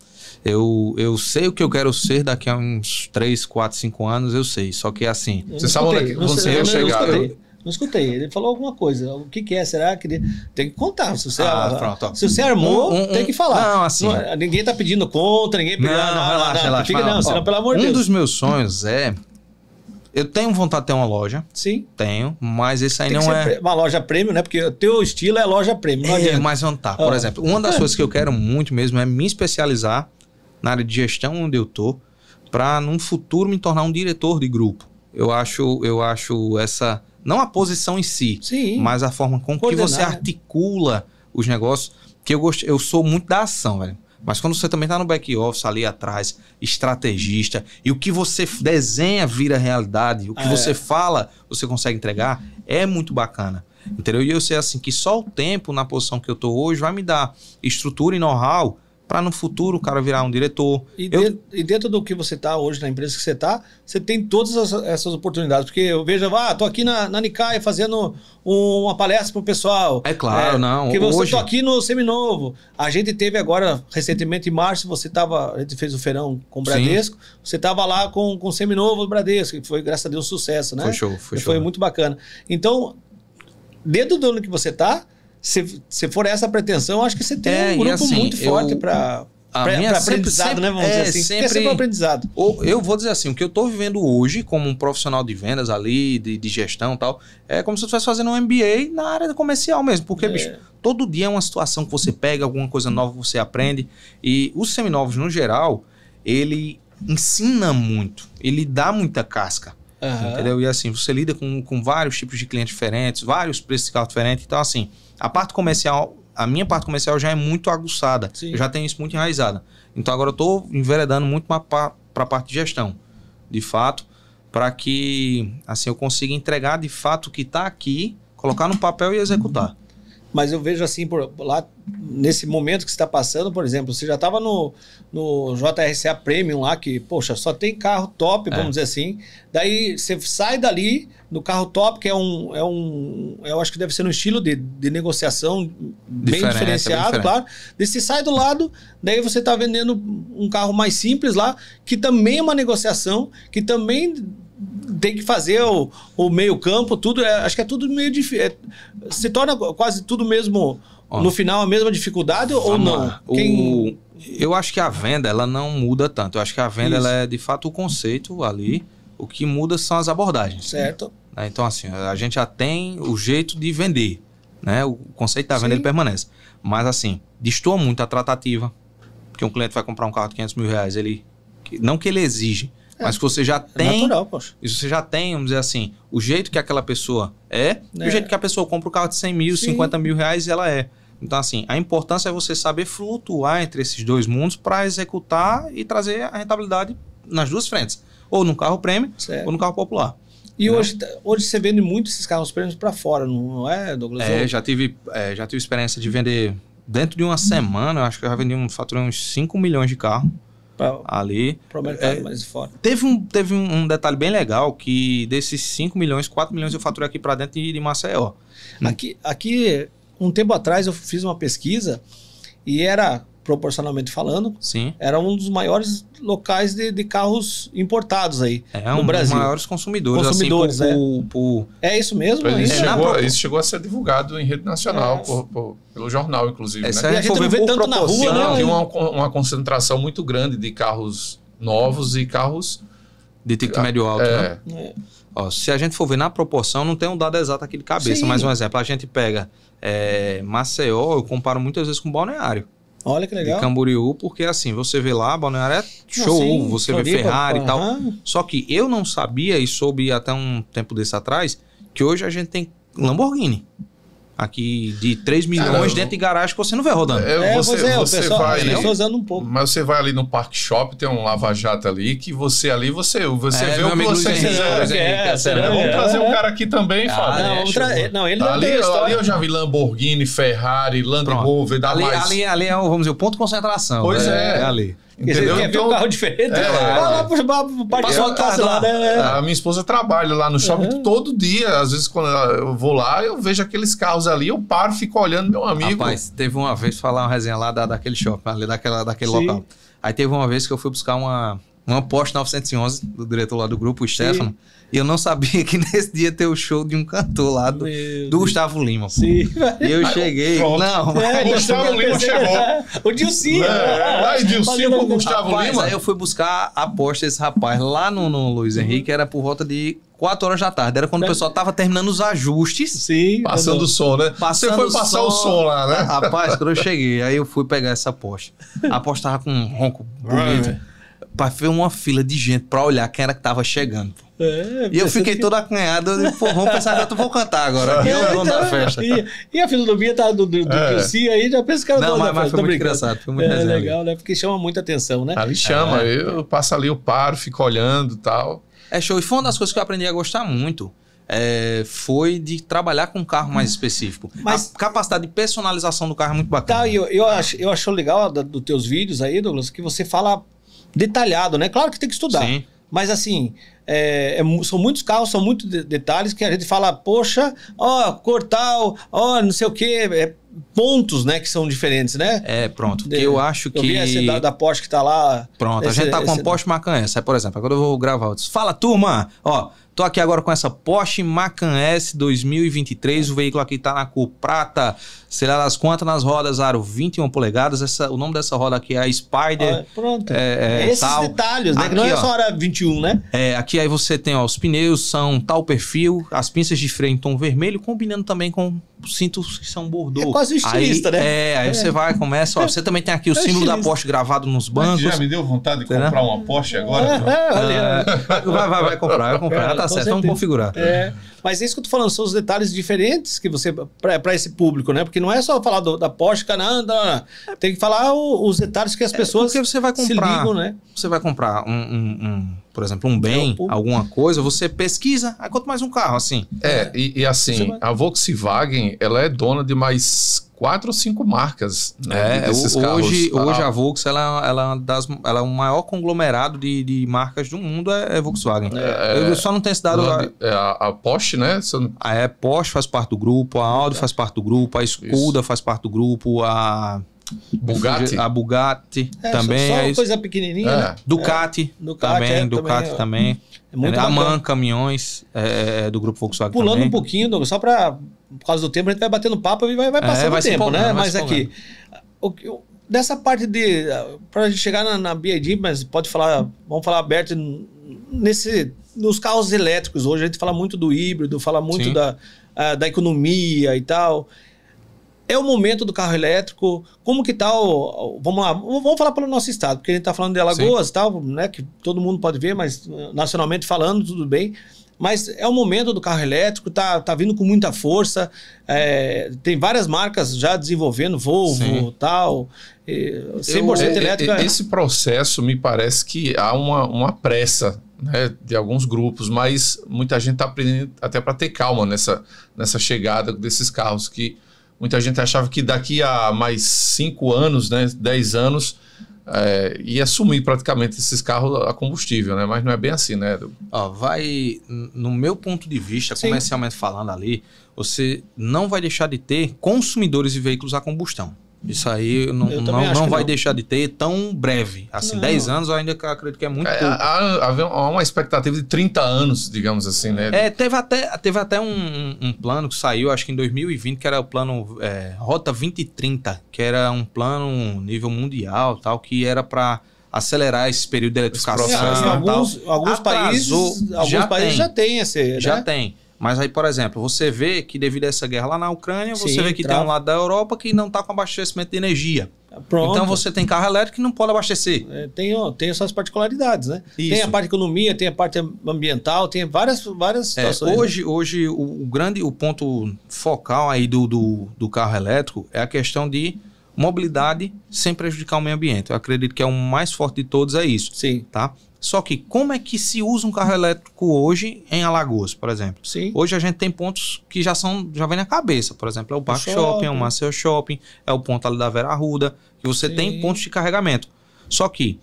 Eu sei o que eu quero ser daqui a uns 3, 4, 5 anos, eu sei. Só que assim... Você sabe onde é que você ia chegar, né? Não escutei. Ele falou alguma coisa. O que é? Será que... Tem que contar. Se você, pronto, se você armou, tem que falar. Não, assim... ninguém tá pedindo conta, ninguém pedindo... Relaxa. Fica, não, senão, pelo amor de Deus. Um dos meus sonhos é... Eu tenho vontade de ter uma loja. Sim. Tenho, mas esse aí tem não é... uma loja premium, né? Porque o teu estilo é loja premium. Mas não tá. Por exemplo, uma das coisas que eu quero muito mesmo é me especializar na área de gestão onde eu tô, para num futuro me tornar um diretor de grupo. Eu acho essa... Não a posição em si, sim, mas a forma com que você articula os negócios. Que eu sou muito da ação, velho. Mas quando você também tá no back office ali atrás, estrategista, e o que você desenha vira realidade, o que você fala, você consegue entregar, é muito bacana. Entendeu? E eu sei assim que só o tempo na posição que eu tô hoje vai me dar estrutura e know-how para no futuro o cara virar um diretor. E dentro do que você está hoje, na empresa que você está, você tem todas essas oportunidades. Porque eu vejo, tô aqui na Nikkei fazendo uma palestra pro pessoal. É claro, não. Que você tô aqui no Seminovo. A gente teve agora, recentemente, em março, a gente fez o feirão com o Bradesco. Sim. Você estava lá com o Seminovo do Bradesco, que foi, graças a Deus, um sucesso, né? Foi show. Foi muito bacana. Então, dentro do que você está, se for essa pretensão, acho que você tem um grupo assim, muito forte para aprendizado, né? Vamos dizer assim. Sempre aprendizado. Eu vou dizer assim, o que eu estou vivendo hoje como um profissional de vendas ali, de gestão e tal, é como se eu estivesse fazendo um MBA na área comercial mesmo. Porque, bicho, todo dia é uma situação que você pega, alguma coisa nova você aprende. E os seminovos, no geral, ele ensina muito. Ele dá muita casca. Entendeu? E assim, você lida com vários tipos de clientes diferentes, vários preços de carro diferentes. Então, assim, a minha parte comercial já é muito aguçada. Sim. Eu já tenho isso muito enraizada. Então, agora eu estou enveredando muito para a parte de gestão, de fato, para que assim, eu consiga entregar de fato o que está aqui, colocar no papel e executar. Mas eu vejo assim, lá nesse momento que você está passando, por exemplo, você já estava no JRCA Premium lá, que, poxa, só tem carro top, vamos dizer assim. Daí você sai dali no carro top, que eu acho que deve ser no estilo de negociação bem diferenciado, claro. Daí você sai do lado, daí você está vendendo um carro mais simples lá, que também é uma negociação, que também tem que fazer o meio campo, tudo, acho que é tudo meio difícil. Se torna quase tudo mesmo, no final, a mesma dificuldade ou não? Eu acho que a venda, ela não muda tanto. Eu acho que a venda, ela é de fato o conceito ali. O que muda são as abordagens. Certo. Então, assim, a gente já tem o jeito de vender, né? O conceito da venda, ele permanece. Mas, assim, destoa muito a tratativa. Porque um cliente vai comprar um carro de 500 mil reais, não que ele exige, mas que você já tem... natural, poxa. Isso você já tem, vamos dizer assim, o jeito que aquela pessoa e o jeito que a pessoa compra o carro de 100 mil, 50 mil reais, ela é. Então, assim, a importância é você saber flutuar entre esses dois mundos para executar e trazer a rentabilidade nas duas frentes. Ou no carro premium, ou no carro popular. E hoje você vende muito esses carros premium para fora, não é, Douglas? Já tive experiência de vender dentro de uma semana, eu acho que eu já vendi faturei uns 5 milhões de carros. Ali. Para o mercado mais fora. Teve um detalhe bem legal, que desses 5 milhões, 4 milhões eu faturei aqui para dentro de Maceió. Aqui, um tempo atrás, eu fiz uma pesquisa e era, proporcionalmente falando, era um dos maiores locais de carros importados aí no Brasil. Um dos maiores consumidores assim, É isso mesmo? Isso chegou a ser divulgado em rede nacional, pelo jornal, inclusive. Né? E a gente não vê tanto na rua, né? Tem uma concentração muito grande de carros novos e carros... de ticket médio alto, né? Ó, se a gente for ver na proporção, não tem um dado exato aqui de cabeça, mas um exemplo, a gente pega Maceió, eu comparo muitas vezes com Balneário. Olha que legal. De Camboriú, porque assim, você vê lá, Balneário é show, você vê Ferrari e tal. Só que eu não sabia, e soube até um tempo desse atrás, que hoje a gente tem Lamborghini. Aqui de 3 milhões dentro de garagem que você não vê rodando. Você vai usando um pouco. Mas você vai ali no Parque Shop, tem um lava-jato ali, que você vê o que você quiser. Vamos trazer um cara aqui também, Fábio. Ele não ali eu já vi Lamborghini, Ferrari, Land Rover, ali é, vamos dizer, o ponto de concentração. Pois é. Ali. Entendeu? Você quer ver um carro diferente? Vai lá pro parque Passou de casa lá, né? A minha esposa trabalha lá no shopping todo dia. Às vezes, quando eu vou lá, eu vejo aqueles carros ali, eu paro, fico olhando, meu amigo. Rapaz, teve uma vez, falar uma resenha lá daquele shopping, ali daquele local. Aí teve uma vez que eu fui buscar uma Porsche 911 do diretor lá do grupo, o Stefano. E eu não sabia que nesse dia ter o show de um cantor lá do Gustavo Lima. Sim. E eu cheguei. Pronto. Não, O Gustavo Lima chegou. O Dilcinho. Aí, Dilcinho com o Gustavo rapaz, Lima. aí eu fui buscar a Porsche desse rapaz lá no Luiz Henrique, era por volta de 4 horas da tarde. Era quando o pessoal tava terminando os ajustes. Sim. Passando o som, né? Você foi passar o som lá, né? Rapaz, quando eu cheguei, aí eu fui pegar essa Porsche. A Porsche tava com um ronco bonito. Foi uma fila de gente pra olhar quem era que tava chegando. E eu fiquei todo acanhado. Eu disse, pô, vamos pensar que eu vou cantar agora. Aqui é o dono da festa. E a fisionomia tá do Dilcinho aí, já pensa que era o dono da festa. Mas foi muito engraçado, foi muito resenha. Legal, né? Porque chama muita atenção, né? Ali chama, eu passo ali, eu paro, fico olhando e tal. É show. E foi uma das coisas que eu aprendi a gostar muito. Foi de trabalhar com um carro mais específico. Mas a capacidade de personalização do carro é muito bacana. Tá, eu acho legal dos teus vídeos aí, Douglas, que você fala detalhado, né? Claro que tem que estudar. Sim. Mas assim, são muitos carros, são muitos detalhes que a gente fala, poxa, cor tal, não sei o quê, pontos, né, que são diferentes, né? Pronto. Porque eu acho que... Eu vi esse da Porsche que tá lá... Pronto, a gente tá com uma Porsche Macan S. Aí, por exemplo, agora eu vou gravar. Fala, turma! Tô aqui agora com essa Porsche Macan S 2023. O veículo aqui tá na cor prata, sei lá das quantas, nas rodas aro 21 polegadas. O nome dessa roda aqui é a Spider. Pronto. Esses detalhes, né? Aqui, que não é só hora 21, né? Aqui aí você tem, os pneus são tal perfil, as pinças de freio em tom vermelho, combinando também com cintos que são bordô. É quase um estilista, né? Aí você começa, você também tem aqui o símbolo da Porsche gravado nos bancos. Já me deu vontade de comprar uma Porsche agora? Vai comprar. Tá certo, vamos configurar. Mas é isso que eu tô falando, são os detalhes diferentes que você para esse público, né? Porque não é só falar da Porsche, não. Tem que falar os detalhes que as pessoas porque você vai comprar, se ligam, né? Você vai comprar por exemplo, um bem, alguma coisa, você pesquisa, aí quanto mais um carro, assim. E assim, a Volkswagen, ela é dona de mais 4 ou 5 marcas, né, desses carros. Hoje a Volks, ela é o maior conglomerado de marcas do mundo, é Volkswagen. Eu só não tenho esse dado... A Porsche, né? A Porsche faz parte do grupo, a Audi faz parte do grupo, a Skoda faz parte do grupo, a Bugatti também. Só coisa pequenininha, né? Ducati também. A MAN Caminhões do grupo Volkswagen. Pulando também. Um pouquinho, Douglas, só por causa do tempo, a gente vai batendo papo e vai passando o tempo, né? Mas aqui, dessa parte para a gente chegar na BYD, mas vamos falar aberto, nos carros elétricos hoje, a gente fala muito do híbrido, fala muito da economia e tal. É o momento do carro elétrico, como que tá vamos lá, vamos falar pelo nosso estado, porque a gente tá falando de Alagoas e tal, né, que todo mundo pode ver, mas nacionalmente falando, tudo bem. Mas é o momento do carro elétrico, tá vindo com muita força, tem várias marcas já desenvolvendo, Volvo e tal, 100% elétrico. Esse processo me parece que há uma pressa, né, de alguns grupos, mas muita gente está aprendendo até para ter calma nessa chegada desses carros, que muita gente achava que daqui a mais 5 anos, né, 10 anos, ia sumir praticamente esses carros a combustível, né? Mas não é bem assim, né? No meu ponto de vista, comercialmente falando ali, você não vai deixar de ter consumidores de veículos a combustão. Isso aí não vai deixar de ter tão breve. Assim, 10 anos eu ainda acredito que é muito pouco. Há uma expectativa de 30 anos, digamos assim, né? Teve até um plano que saiu, acho que em 2020, que era o plano Rota 2030, que era um plano nível mundial, tal, que era para acelerar esse período de eletrificação. Alguns países já têm esse... Já tem. Mas aí, por exemplo, você vê que devido a essa guerra lá na Ucrânia, você vê que tem um lado da Europa que não está com abastecimento de energia. Pronto. Então você tem carro elétrico que não pode abastecer. Tem essas particularidades, né? Isso. Tem a parte de economia, tem a parte ambiental, tem várias situações. Hoje o ponto focal aí do carro elétrico é a questão de mobilidade sem prejudicar o meio ambiente. Eu acredito que é o mais forte de todos, é isso. Sim. Tá? Só que como é que se usa um carro elétrico hoje em Alagoas, por exemplo? Sim. Hoje a gente tem pontos que já vem na cabeça. Por exemplo, é o Parque Shopping, é o Maceió Shopping, é o ponto ali da Vera Arruda, que você tem pontos de carregamento. Só que,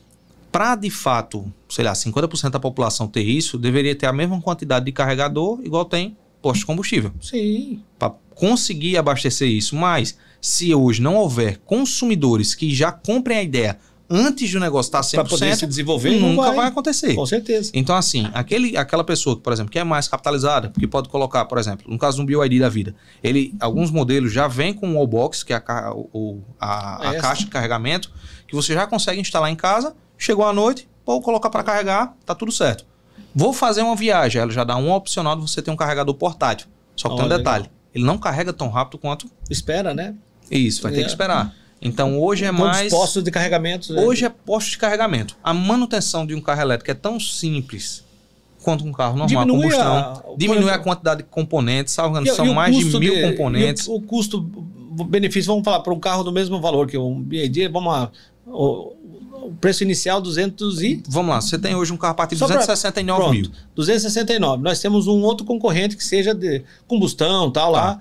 para de fato, sei lá, 50% da população ter isso, deveria ter a mesma quantidade de carregador igual tem posto de combustível. Sim. Para conseguir abastecer isso. Mas, se hoje não houver consumidores que já comprem a ideia antes de o negócio estar 100%, para poder se desenvolver, nunca vai acontecer. Com certeza. Então, assim, aquela pessoa, por exemplo, que é mais capitalizada, que pode colocar, por exemplo, no caso do BYD da vida, alguns modelos já vêm com o wallbox, que é a caixa de carregamento, que você já consegue instalar em casa, chegou à noite, vou colocar para carregar, tá tudo certo. Vou fazer uma viagem, ela já dá um opcional de você ter um carregador portátil. Só que tem um detalhe, ele não carrega tão rápido quanto... Espera, né? Isso, vai ter que esperar. Então, hoje é mais... postos de carregamento. Né? Hoje é posto de carregamento. A manutenção de um carro elétrico é tão simples quanto um carro normal, combustão. Diminui a quantidade de componentes, são mais de 1.000 componentes. O custo-benefício, vamos falar, para um carro do mesmo valor que um BYD, vamos lá, o preço inicial 200 e... Vamos lá, você tem hoje um carro a partir de 269 mil. 269. Nós temos um outro concorrente que seja de combustão, tal, lá,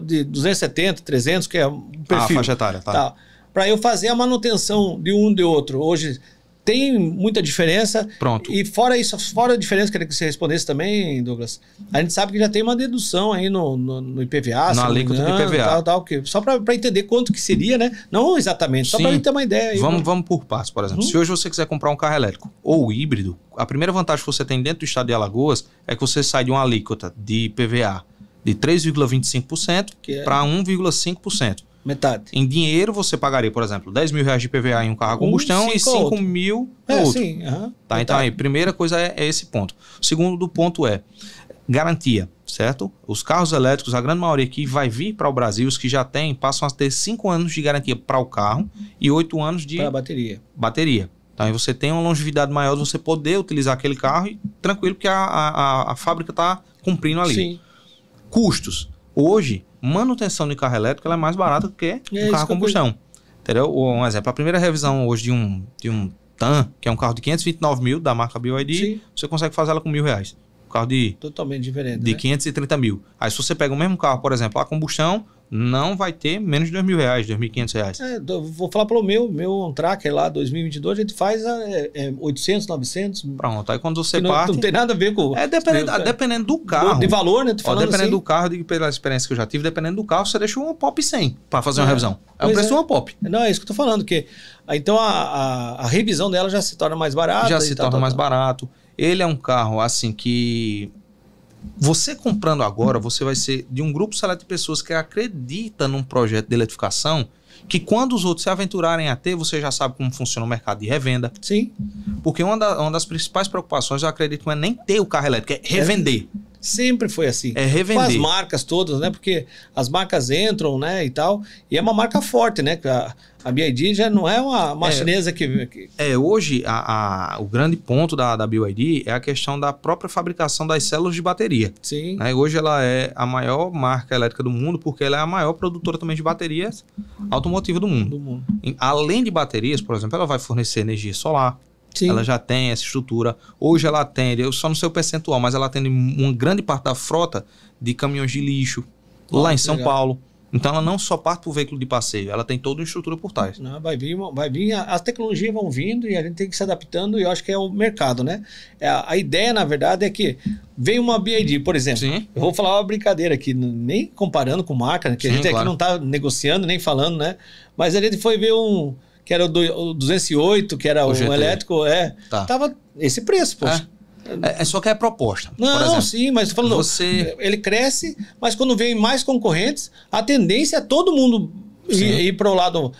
de 270, 300, que é um perfil. A faixa etária, tá. Para eu fazer a manutenção de um de outro, hoje tem muita diferença. Pronto. E fora isso, fora a diferença, queria que você respondesse também, Douglas, a gente sabe que já tem uma dedução aí no IPVA. Na alíquota do IPVA. Só para entender quanto que seria, né? Não exatamente, só para a gente ter uma ideia. Aí, vamos por partes, por exemplo. Se hoje você quiser comprar um carro elétrico ou híbrido, a primeira vantagem que você tem dentro do estado de Alagoas é que você sai de uma alíquota de IPVA de 3,25% para 1,5%. Metade. Em dinheiro, você pagaria, por exemplo, 10 mil reais de IPVA em um carro a combustão e 5 mil no outro. Sim, tá? Então, aí, primeira coisa é esse ponto. O segundo ponto é garantia, certo? Os carros elétricos, a grande maioria que vai vir para o Brasil, os que já têm, passam a ter 5 anos de garantia para o carro e 8 anos de bateria. Então, aí você tem uma longevidade maior de você poder utilizar aquele carro e tranquilo, porque a fábrica está cumprindo ali. Sim. Custos. Hoje, manutenção de carro elétrico ela é mais barata do que um carro a combustão. Entendeu? Um exemplo, a primeira revisão hoje de um TAN, que é um carro de 529 mil da marca BYD, sim, você consegue fazer ela com R$1.000. Um carro totalmente diferente, de 530 mil. Aí se você pega o mesmo carro, por exemplo, a combustão, não vai ter menos de R$2.000, R$2.500. Vou falar pelo meu Tracker lá, 2022, a gente faz 800, 900. Pronto, aí quando você parte... Não tem nada a ver com... Dependendo do carro. De valor, né? Dependendo assim, do carro, pela experiência que eu já tive, dependendo do carro, você deixa uma POP 100 para fazer uma revisão. É o preço de uma POP. Não, é isso que eu tô falando, que então a revisão dela já se torna mais barata. Já se torna mais barato. Ele é um carro, assim, que... Você comprando agora, você vai ser de um grupo seleto de pessoas que acredita num projeto de eletrificação, que quando os outros se aventurarem a ter, você já sabe como funciona o mercado de revenda. Sim. Porque uma das principais preocupações, eu acredito, não é nem ter o carro elétrico, é revender. Sempre foi assim. É revender. Com as marcas todas, né? Porque as marcas entram, né, e tal, e é uma marca forte, né? A BYD já não é uma chinesa que... Hoje, o grande ponto da BYD é a questão da própria fabricação das células de bateria. Sim. Né? Hoje ela é a maior marca elétrica do mundo, porque ela é a maior produtora também de baterias automotivas do mundo. Além de baterias, por exemplo, ela vai fornecer energia solar. Sim. Ela já tem essa estrutura. Hoje ela atende, eu só não sei o percentual, mas ela atende uma grande parte da frota de caminhões de lixo lá em São Paulo. Então ela não só parte para o veículo de passeio, ela tem toda uma estrutura por trás. Não, vai vir, as tecnologias vão vindo e a gente tem que ir se adaptando, e eu acho que é o mercado, né? A ideia, na verdade, é que vem uma BYD, por exemplo. Sim. Eu vou falar uma brincadeira aqui, nem comparando com marca, né? Que a gente aqui não está negociando, nem falando, né? Mas a gente foi ver que era o 208, que era o elétrico, tava esse preço, poxa. Só que é proposta. Não, por exemplo, sim, mas falando, ele cresce, mas quando vem mais concorrentes, a tendência é todo mundo ir para o lado,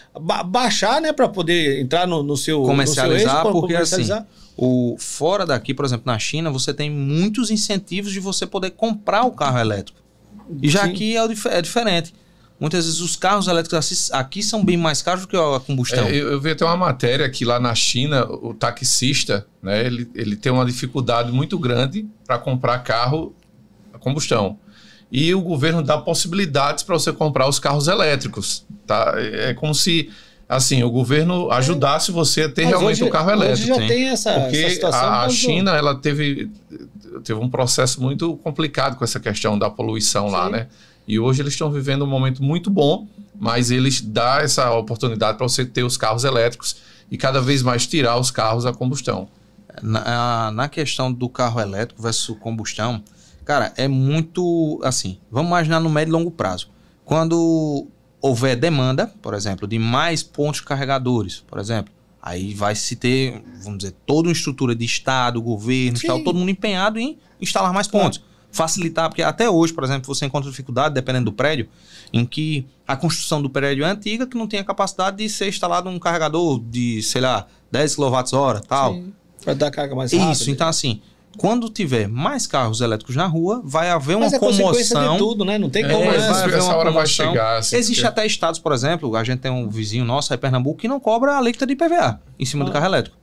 baixar, né, para poder entrar no seu comercializar, no seu eixo, porque comercializar. Assim, fora daqui, por exemplo, na China, você tem muitos incentivos de você poder comprar o carro elétrico. E já aqui é diferente. Muitas vezes os carros elétricos aqui são bem mais caros do que a combustão. Eu vi até uma matéria que lá na China, o taxista, né, ele tem uma dificuldade muito grande para comprar carro a combustão. E o governo dá possibilidades para você comprar os carros elétricos. Tá? É como se assim, o governo ajudasse você a ter realmente um carro elétrico. Hoje já tem essa situação. A China ela teve um processo muito complicado com essa questão da poluição lá, né? E hoje eles estão vivendo um momento muito bom, mas eles dão essa oportunidade para você ter os carros elétricos. e cada vez mais tirar os carros a combustão. Na questão do carro elétrico versus combustão, cara, é muito assim, vamos imaginar no médio e longo prazo. Quando houver demanda, por exemplo, de mais pontos carregadores, por exemplo, aí vai se ter, vamos dizer, toda uma estrutura de Estado, governo, tal, todo mundo empenhado em instalar mais pontos. Facilitar, porque até hoje, por exemplo, você encontra dificuldade, dependendo do prédio, em que a construção do prédio é antiga, que não tem a capacidade de ser instalado um carregador de, sei lá, 10 kWh, tal. Para dar carga mais rápida. Isso, então assim, quando tiver mais carros elétricos na rua, vai haver uma comoção. Consequência de tudo, né? Não tem como. Essa hora vai chegar. Assim, existe até estados, por exemplo, a gente tem um vizinho nosso, aí Pernambuco, que não cobra a alíquota de IPVA em cima do carro elétrico.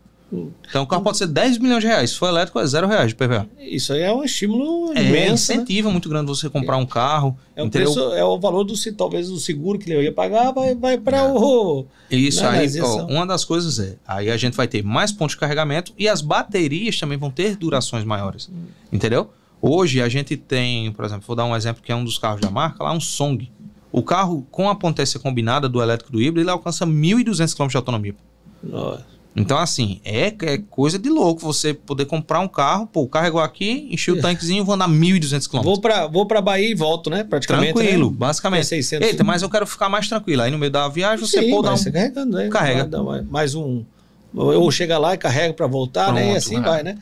Então o carro pode ser 10 milhões de reais. Se for elétrico, é R$0 de PVA. Isso aí é um estímulo imenso. É um incentivo muito grande você comprar um carro. Preço, é o valor talvez do seguro que ele ia pagar, vai para o... Isso aí, uma das coisas aí a gente vai ter mais pontos de carregamento e as baterias também vão ter durações maiores. Entendeu? Hoje a gente tem, por exemplo, vou dar um exemplo que é um dos carros da marca, lá um Song. O carro com a potência combinada do elétrico e do híbrido, ele alcança 1.200 km de autonomia. Nossa. Então, assim, é coisa de louco você poder comprar um carro, carregou aqui, enchi o tanquezinho, vou andar 1.200 km. Vou pra Bahia e volto, né? Praticamente. Tranquilo, né? basicamente. 600... Eita, mas eu quero ficar mais tranquilo. Aí no meio da viagem você pode dar carregando, né? Carrega. Mais um... Ou chega lá e carrega pra voltar, né? E assim vai, né?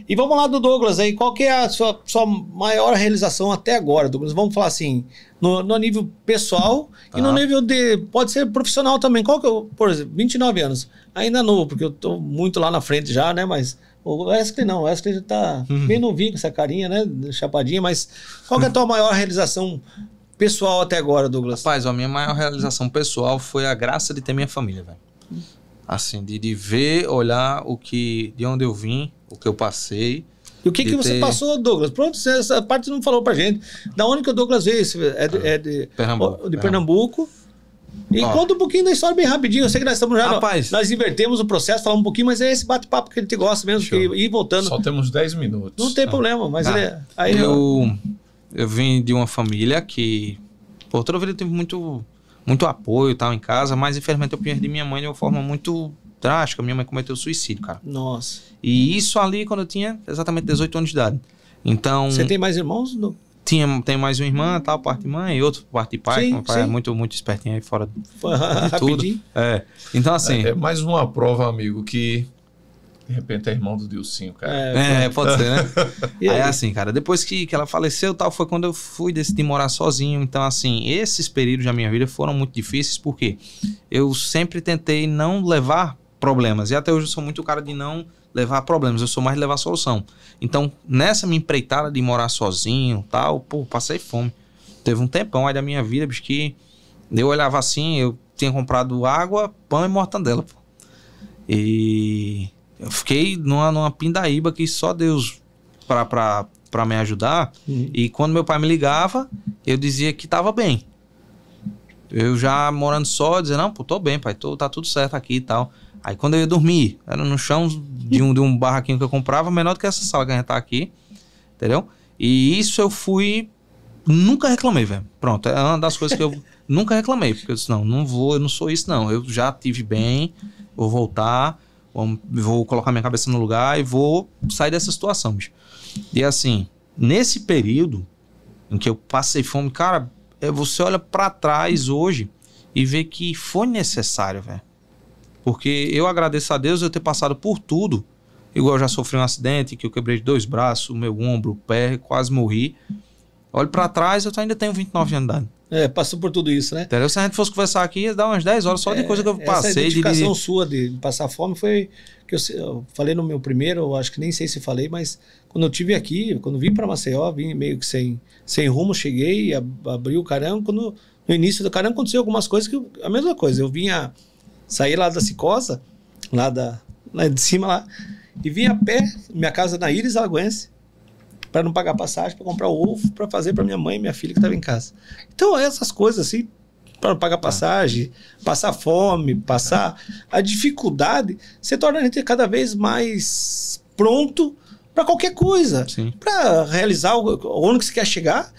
E vamos lá do Douglas aí. Qual que é a sua maior realização até agora, Douglas? Vamos falar assim, no nível pessoal e no nível de... Pode ser profissional também. Qual que eu... Por exemplo, 29 anos. Ainda novo, porque eu tô muito lá na frente já, né? Mas o Wesley não. O Wesley já tá bem novinho com essa carinha, né? Chapadinha. Mas qual que é a tua maior realização pessoal até agora, Douglas? Rapaz, a minha maior realização pessoal foi a graça de ter minha família, velho. Assim, de ver, olhar de onde eu vim, o que eu passei. E o que você passou, Douglas? Pronto, essa parte você não falou pra gente. Da onde que o Douglas veio? É de Pernambuco. E conta um pouquinho da história bem rapidinho. Eu sei que nós estamos já... Nós invertemos o processo, falamos um pouquinho, mas é esse bate-papo que ele te gosta mesmo, que ir voltando. Só temos 10 minutos. Não tem problema, mas eu vim de uma família que... Pô, toda vida eu tive muito apoio e tal em casa, mas infelizmente eu perdi minha mãe de uma forma muito drástica. Minha mãe cometeu suicídio, cara. Nossa. E isso ali quando eu tinha exatamente 18 anos de idade. Então... Você tem mais irmãos? Tenho mais uma irmã, tal, parte de mãe, e outro parte de pai. Meu pai é muito espertinho aí fora de tudo. Então assim... É mais uma prova, amigo, que... De repente é irmão do Dilcinho, cara. Pode ser, né? Aí assim, cara, depois que ela faleceu, tal, foi quando eu fui decidir morar sozinho. Então, assim, esses períodos da minha vida foram muito difíceis, porque eu sempre tentei não levar problemas. E até hoje eu sou muito cara de não levar problemas, eu sou mais de levar solução. Então, nessa minha empreitada de morar sozinho, tal, passei fome. Teve um tempão aí da minha vida, bicho, que eu olhava assim, eu tinha comprado água, pão e mortandela, pô. E... eu fiquei numa pindaíba que só Deus pra me ajudar. E quando meu pai me ligava, eu dizia que tava bem. Eu já morando só, dizia, não, tô bem, pai, tá tudo certo aqui e tal. Aí quando eu ia dormir, era no chão de um barraquinho que eu comprava, menor do que essa sala que a gente tá aqui, entendeu? E isso eu nunca reclamei, velho. Pronto, é uma das coisas que eu nunca reclamei, porque eu disse, eu não sou isso não. Eu já tive bem, vou voltar... vou colocar minha cabeça no lugar e vou sair dessa situação, bicho. E assim, nesse período em que eu passei fome, cara, você olha pra trás hoje e vê que foi necessário, velho. Porque eu agradeço a Deus eu ter passado por tudo. Igual eu já sofri um acidente, que eu quebrei 2 braços, o meu ombro, o pé, quase morri. Olho pra trás, eu ainda tenho 29 anos de idade. Passou por tudo isso, né? Entendeu? Se a gente fosse conversar aqui, ia dar umas 10 horas só de coisa que eu passei. Essa identificação sua de passar fome foi... que eu falei no meu primeiro, eu acho que nem sei se falei, mas quando eu estive aqui, quando vim para Maceió, vim meio que sem rumo, cheguei, abri o Carango, no início do Carango aconteceu algumas coisas, a mesma coisa, eu saí lá da Cicosa, lá de cima lá, e vim a pé, minha casa na Íris Alagoense, para não pagar passagem, para comprar o ovo, para fazer para minha mãe e minha filha que estava em casa. Então, essas coisas assim, para pagar passagem, passar fome, passar a dificuldade, você torna a gente cada vez mais pronto para qualquer coisa, para realizar onde que você quer chegar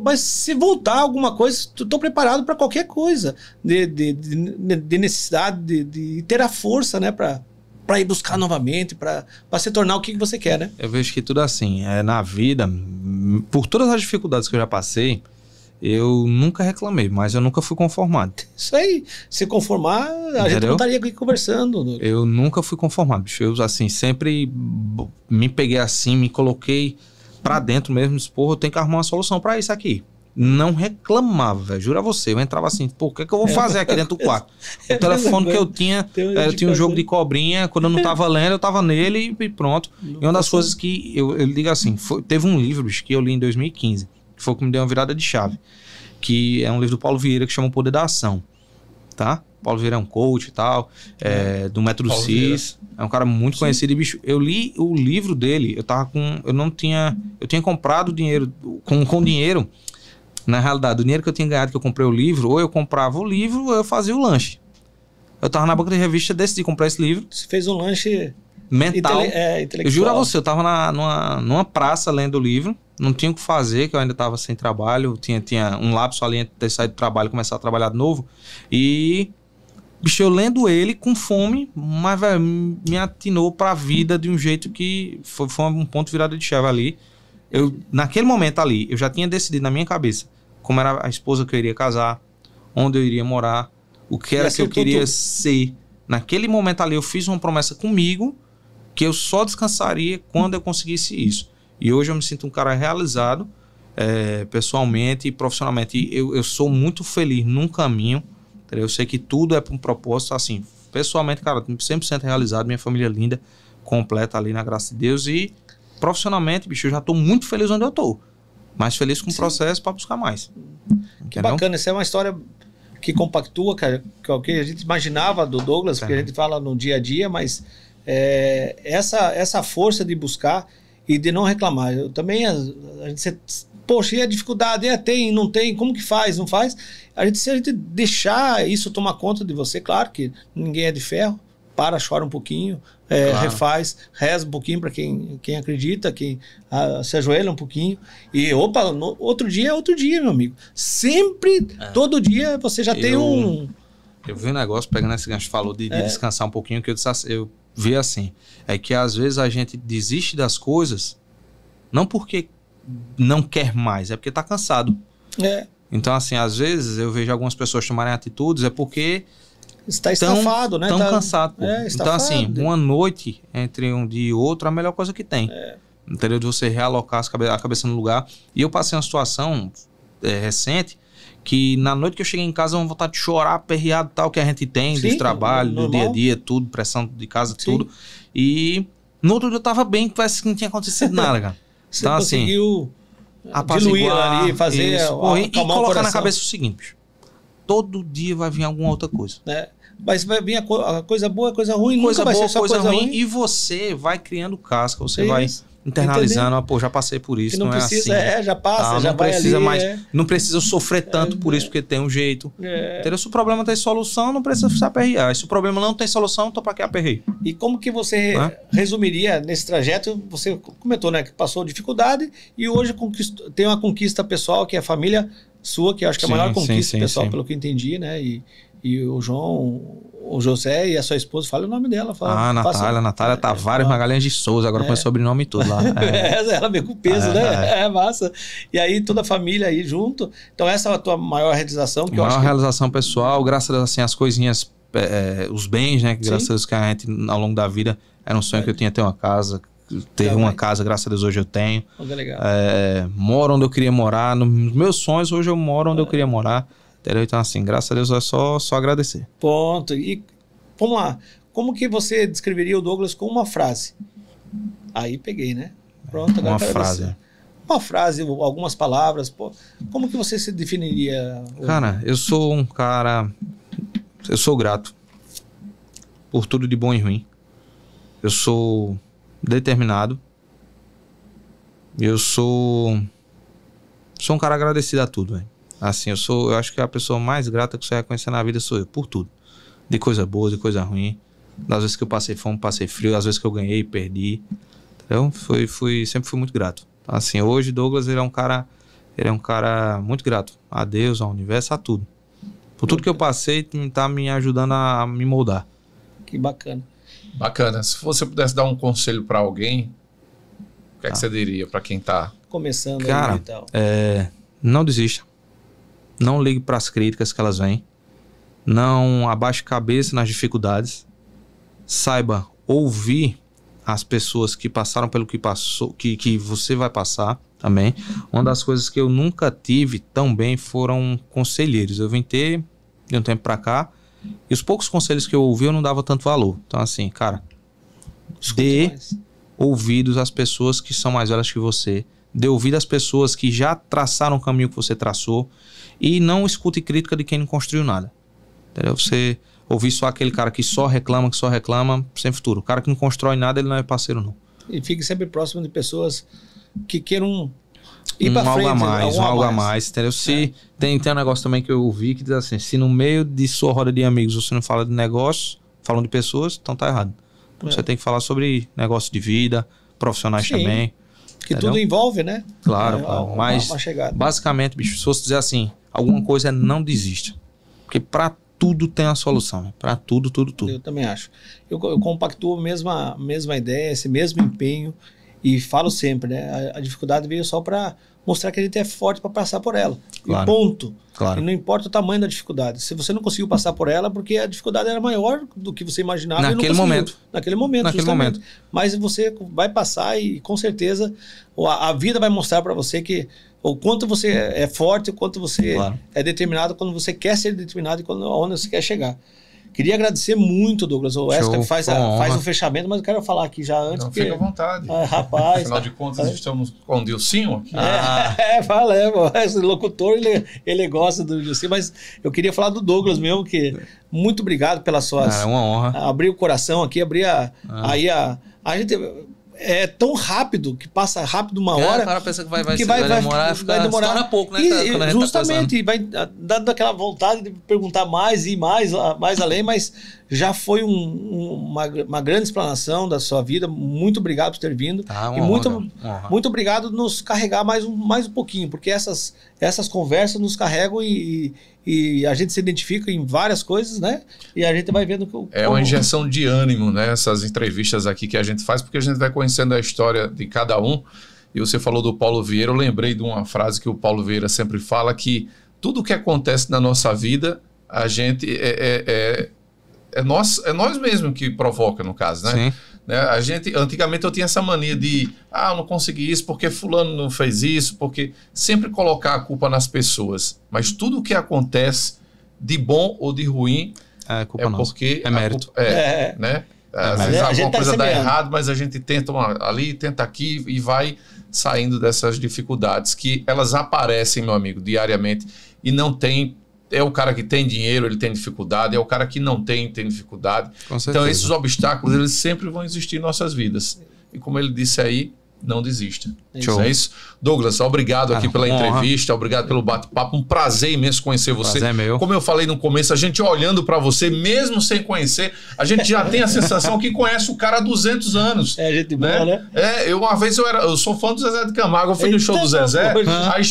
Mas se voltar alguma coisa, estou preparado para qualquer coisa de necessidade de ter a força, né, para ir buscar novamente, para se tornar o que você quer, né? Eu vejo que tudo assim, na vida, por todas as dificuldades que eu já passei, eu nunca reclamei, mas eu nunca fui conformado. Isso aí, se conformar, a gente não estaria aqui conversando. Eu nunca fui conformado, bicho. Eu, assim, sempre me peguei assim, me coloquei pra dentro mesmo, disse, porra, eu tenho que arrumar uma solução pra isso aqui. Não reclamava, velho. Juro a você. Eu entrava assim, pô, o que é que eu vou fazer aqui dentro do quarto? O telefone que eu tinha um jogo de cobrinha. Quando eu não tava lendo, eu tava nele e pronto. E uma das coisas que eu digo assim, teve um livro, bicho, que eu li em 2015, que foi o que me deu uma virada de chave. Que é um livro do Paulo Vieira que chama O Poder da Ação. Tá? Paulo Vieira é um coach e tal, do Método CIS. É um cara muito conhecido. E, bicho, eu li o livro dele, eu tinha comprado dinheiro, com dinheiro. Na realidade, o dinheiro que eu tinha ganhado, que eu comprei o livro, ou eu comprava o livro, ou eu fazia o lanche. Eu tava na banca de revista, decidi comprar esse livro. Você fez um lanche mental. Intelectual. Eu juro a você, eu tava numa praça lendo o livro, não tinha o que fazer, que eu ainda tava sem trabalho, tinha um lapso ali entre ter saído do trabalho e começar a trabalhar de novo. E, bicho, eu lendo ele com fome, mas, velho, me atinou pra vida de um jeito que foi um ponto virado de chave ali. Naquele momento ali, eu já tinha decidido na minha cabeça como era a esposa que eu iria casar, onde eu iria morar, o que era que eu queria ser. Naquele momento ali, eu fiz uma promessa comigo que eu só descansaria quando eu conseguisse isso. E hoje eu me sinto um cara realizado, pessoalmente e profissionalmente. Eu sou muito feliz num caminho, entendeu? Eu sei que tudo é para um propósito, assim, pessoalmente, cara, 100% realizado, minha família linda, completa ali na graça de Deus. E profissionalmente, bicho, eu já tô muito feliz onde eu tô. Mais feliz com o processo para buscar mais. Que bacana, isso é uma história que compactua, cara, que é o que a gente imaginava do Douglas, porque a gente fala no dia a dia, mas essa força de buscar e de não reclamar. Eu também, a gente, poxa, e a dificuldade? Tem, não tem, como que faz, não faz? Se a gente deixar isso tomar conta de você, claro que ninguém é de ferro, chora um pouquinho, claro. Refaz, reza um pouquinho para quem acredita, quem se ajoelha um pouquinho e outro dia é outro dia, meu amigo. Sempre, todo dia você já tem um... Eu vi um negócio, pegando esse gancho, falou de descansar um pouquinho, que eu vi assim, é que às vezes a gente desiste das coisas não porque não quer mais, é porque tá cansado. Então, assim, às vezes eu vejo algumas pessoas tomarem atitudes, é porque está estafado, né? Tão cansado. Então, assim, uma noite entre um dia e outro é a melhor coisa que tem. Entendeu? De você realocar a cabeça no lugar. E eu passei uma situação recente que na noite que eu cheguei em casa, eu vontade de chorar, aperreado, tal, que a gente tem, dos trabalhos, do dia a dia, tudo, pressão de casa, tudo. E no outro dia eu tava bem, parece que não tinha acontecido nada, cara. Você então, conseguiu diluir ali, fazer... e colocar na cabeça o seguinte, bicho. Todo dia vai vir alguma outra coisa. Mas vai vir a coisa boa, a coisa ruim, coisa nunca boa, vai ser só coisa ruim. E você vai criando casca, você vai internalizando, pô, já passei por isso, não precisa, é assim. Já passa, já não vai precisa ali, mais, não precisa sofrer tanto por isso, porque tem um jeito. Entendeu? Se o problema tem solução, não precisa se aperrear. Se o problema não tem solução, então pra que aperreio? E como que você resumiria nesse trajeto? Você comentou, né, que passou dificuldade e hoje tem uma conquista pessoal, que é a família sua, que eu acho que é a maior conquista pessoal, pelo que eu entendi, né? E o João, o José e a sua esposa, fala o nome dela. Natália Tavares Magalhães de Souza, agora com o sobrenome e tudo lá. Ela veio com peso, né? Massa. E aí toda a família aí junto. Então essa é a tua maior realização? Que maior realização pessoal, graças a Deus, assim, as coisinhas, os bens, né? Que graças a Deus que a gente, ao longo da vida, era um sonho que eu tinha ter uma casa. Ter uma casa, graças a Deus, hoje eu tenho. Legal. Moro onde eu queria morar. Nos meus sonhos, hoje eu moro onde eu queria morar. Entendeu? Então, assim, graças a Deus, é só agradecer. Ponto. E vamos lá. Como que você descreveria o Douglas com uma frase? Aí peguei, né? Pronto, agora uma frase. Uma frase, algumas palavras. Pô, como que você se definiria? Cara, eu sou um cara... Eu sou grato por tudo de bom e ruim. Eu sou determinado. Eu sou um cara agradecido a tudo, velho. Assim, eu acho que a pessoa mais grata que você vai conhecer na vida sou eu, por tudo. De coisa boa, de coisa ruim. Das vezes que eu passei fome, passei frio. Às vezes que eu ganhei e perdi. Então, sempre fui muito grato. Assim, hoje Douglas, ele é um cara ele é um cara muito grato a Deus, ao universo, a tudo. Por tudo que eu passei, tá me ajudando a me moldar. Que bacana. Bacana. Se você pudesse dar um conselho para alguém, o que é que você diria para quem tá começando cara, aí e tal? Não desista. Não ligue para as críticas que elas vêm. Não abaixe cabeça nas dificuldades. Saiba ouvir as pessoas que passaram pelo que passou, que você vai passar também. Uma das coisas que eu nunca tive tão bem foram conselheiros. Eu vim ter de um tempo pra cá, e os poucos conselhos que eu ouvi eu não dava tanto valor. Então assim, cara, dê ouvidos às pessoas que são mais velhas que você. Dê ouvido às pessoas que já traçaram o caminho que você traçou. E não escute crítica de quem não construiu nada. Entendeu? Você ouvir só aquele cara que só reclama, sem futuro. O cara que não constrói nada, ele não é parceiro, não. E fique sempre próximo de pessoas que queiram ir pra frente. Algo a mais, entendeu? Se tem um negócio também que eu ouvi que diz assim, se no meio de sua roda de amigos você não fala de negócio, falando de pessoas, então tá errado. Então você tem que falar sobre negócio de vida, profissionais também. Que tudo envolve, né? Claro, mas basicamente, bicho, se fosse dizer assim, alguma coisa não desista. Porque pra tudo tem a solução, né? Pra tudo. Eu também acho. Eu compactuo a mesma ideia, esse mesmo empenho, e falo sempre, né? A dificuldade veio só para mostrar que a gente é forte para passar por ela. Claro. E ponto. Claro. E não importa o tamanho da dificuldade. Se você não conseguiu passar por ela, porque a dificuldade era maior do que você imaginava. Naquele momento. Naquele momento. Mas você vai passar e com certeza a vida vai mostrar para você que o quanto você é forte, o quanto você é determinado, quando você quer ser determinado e onde você quer chegar. Queria agradecer muito, Douglas. O Wesley faz o fechamento, mas eu quero falar aqui já antes. Não, fica à vontade. Rapaz. Afinal de contas, estamos com o Dilcinho aqui. Esse locutor, ele gosta do Dilcinho, mas eu queria falar do Douglas mesmo, que muito obrigado pelas suas... É uma honra. Abrir o coração aqui, a gente... É tão rápido, que passa rápido uma hora. O cara pensa que vai demorar pouco, né? E justamente, vai dando aquela vontade de perguntar mais e mais além, mas já foi uma grande explanação da sua vida. Muito obrigado por ter vindo. E muito obrigado por nos carregar mais um pouquinho, porque essas conversas nos carregam e a gente se identifica em várias coisas, né? E a gente vai vendo que é uma injeção de ânimo, né? Essas entrevistas aqui que a gente faz, porque a gente vai conhecendo a história de cada um. E você falou do Paulo Vieira, eu lembrei de uma frase que o Paulo Vieira sempre fala, que tudo o que acontece na nossa vida, a gente é nós mesmos que provoca, no caso, né? Sim. Antigamente eu tinha essa mania de eu não consegui isso porque fulano não fez isso, porque sempre colocar a culpa nas pessoas. Mas tudo o que acontece, de bom ou de ruim, é porque... É mérito. Né? Às vezes alguma coisa dá errado, mas a gente tenta ali, tenta aqui e vai saindo dessas dificuldades que elas aparecem, meu amigo, diariamente, e não tem... É o cara que tem dinheiro, ele tem dificuldade. É o cara que não tem dificuldade. Então, esses obstáculos, eles sempre vão existir em nossas vidas. E como ele disse aí, não desista. Show. É isso? Douglas, obrigado aqui pela entrevista, obrigado pelo bate-papo. Um prazer imenso conhecer você. Prazer é meu. Como eu falei no começo, a gente olhando para você, mesmo sem conhecer, a gente já tem a sensação que conhece o cara há 200 anos. É gente boa, né? Uma vez eu sou fã do Zezé de Camargo, eu fui no show do Zezé, aí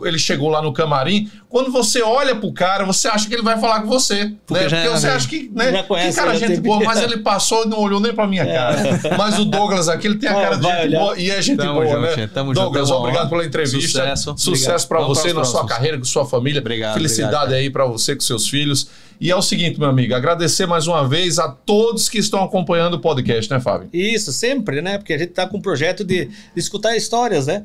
ele chegou lá no camarim. Quando você olha pro cara, você acha que ele vai falar com você. Porque você acha que, né? Já conhece, que cara gente boa, mas ele passou e não olhou nem pra minha cara. Mas o Douglas aqui, ele tem a cara de gente boa e é gente boa, né? Douglas, obrigado pela entrevista. Sucesso pra você na sua carreira, com sua família. Felicidade aí pra você com seus filhos. E é o seguinte, meu amigo, agradecer mais uma vez a todos que estão acompanhando o podcast, né, Fábio? Isso, sempre, né? Porque a gente tá com um projeto de escutar histórias, né?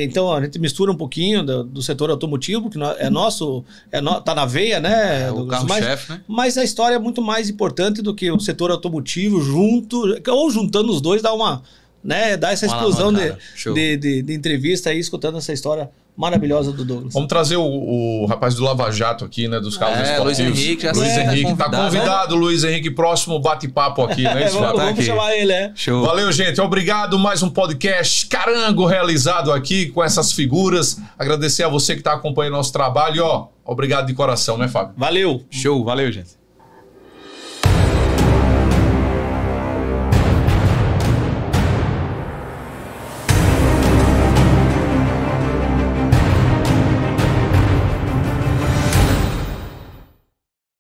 Então a gente mistura um pouquinho do setor automotivo, que tá na veia, né? O carro-chefe, né? Mas a história é muito mais importante do que o setor automotivo juntando os dois, dá essa explosão de entrevista aí, escutando essa história maravilhosa do Douglas. Vamos trazer o rapaz do Lava Jato aqui, né? Dos carros esportivos. Luiz Henrique tá convidado, né? Luiz Henrique, próximo bate-papo aqui, né? Vamos chamar ele, Show. Valeu, gente. Obrigado. Mais um podcast Carango realizado aqui com essas figuras. Agradecer a você que está acompanhando nosso trabalho. Obrigado de coração, né, Fábio? Valeu. Show. Valeu, gente.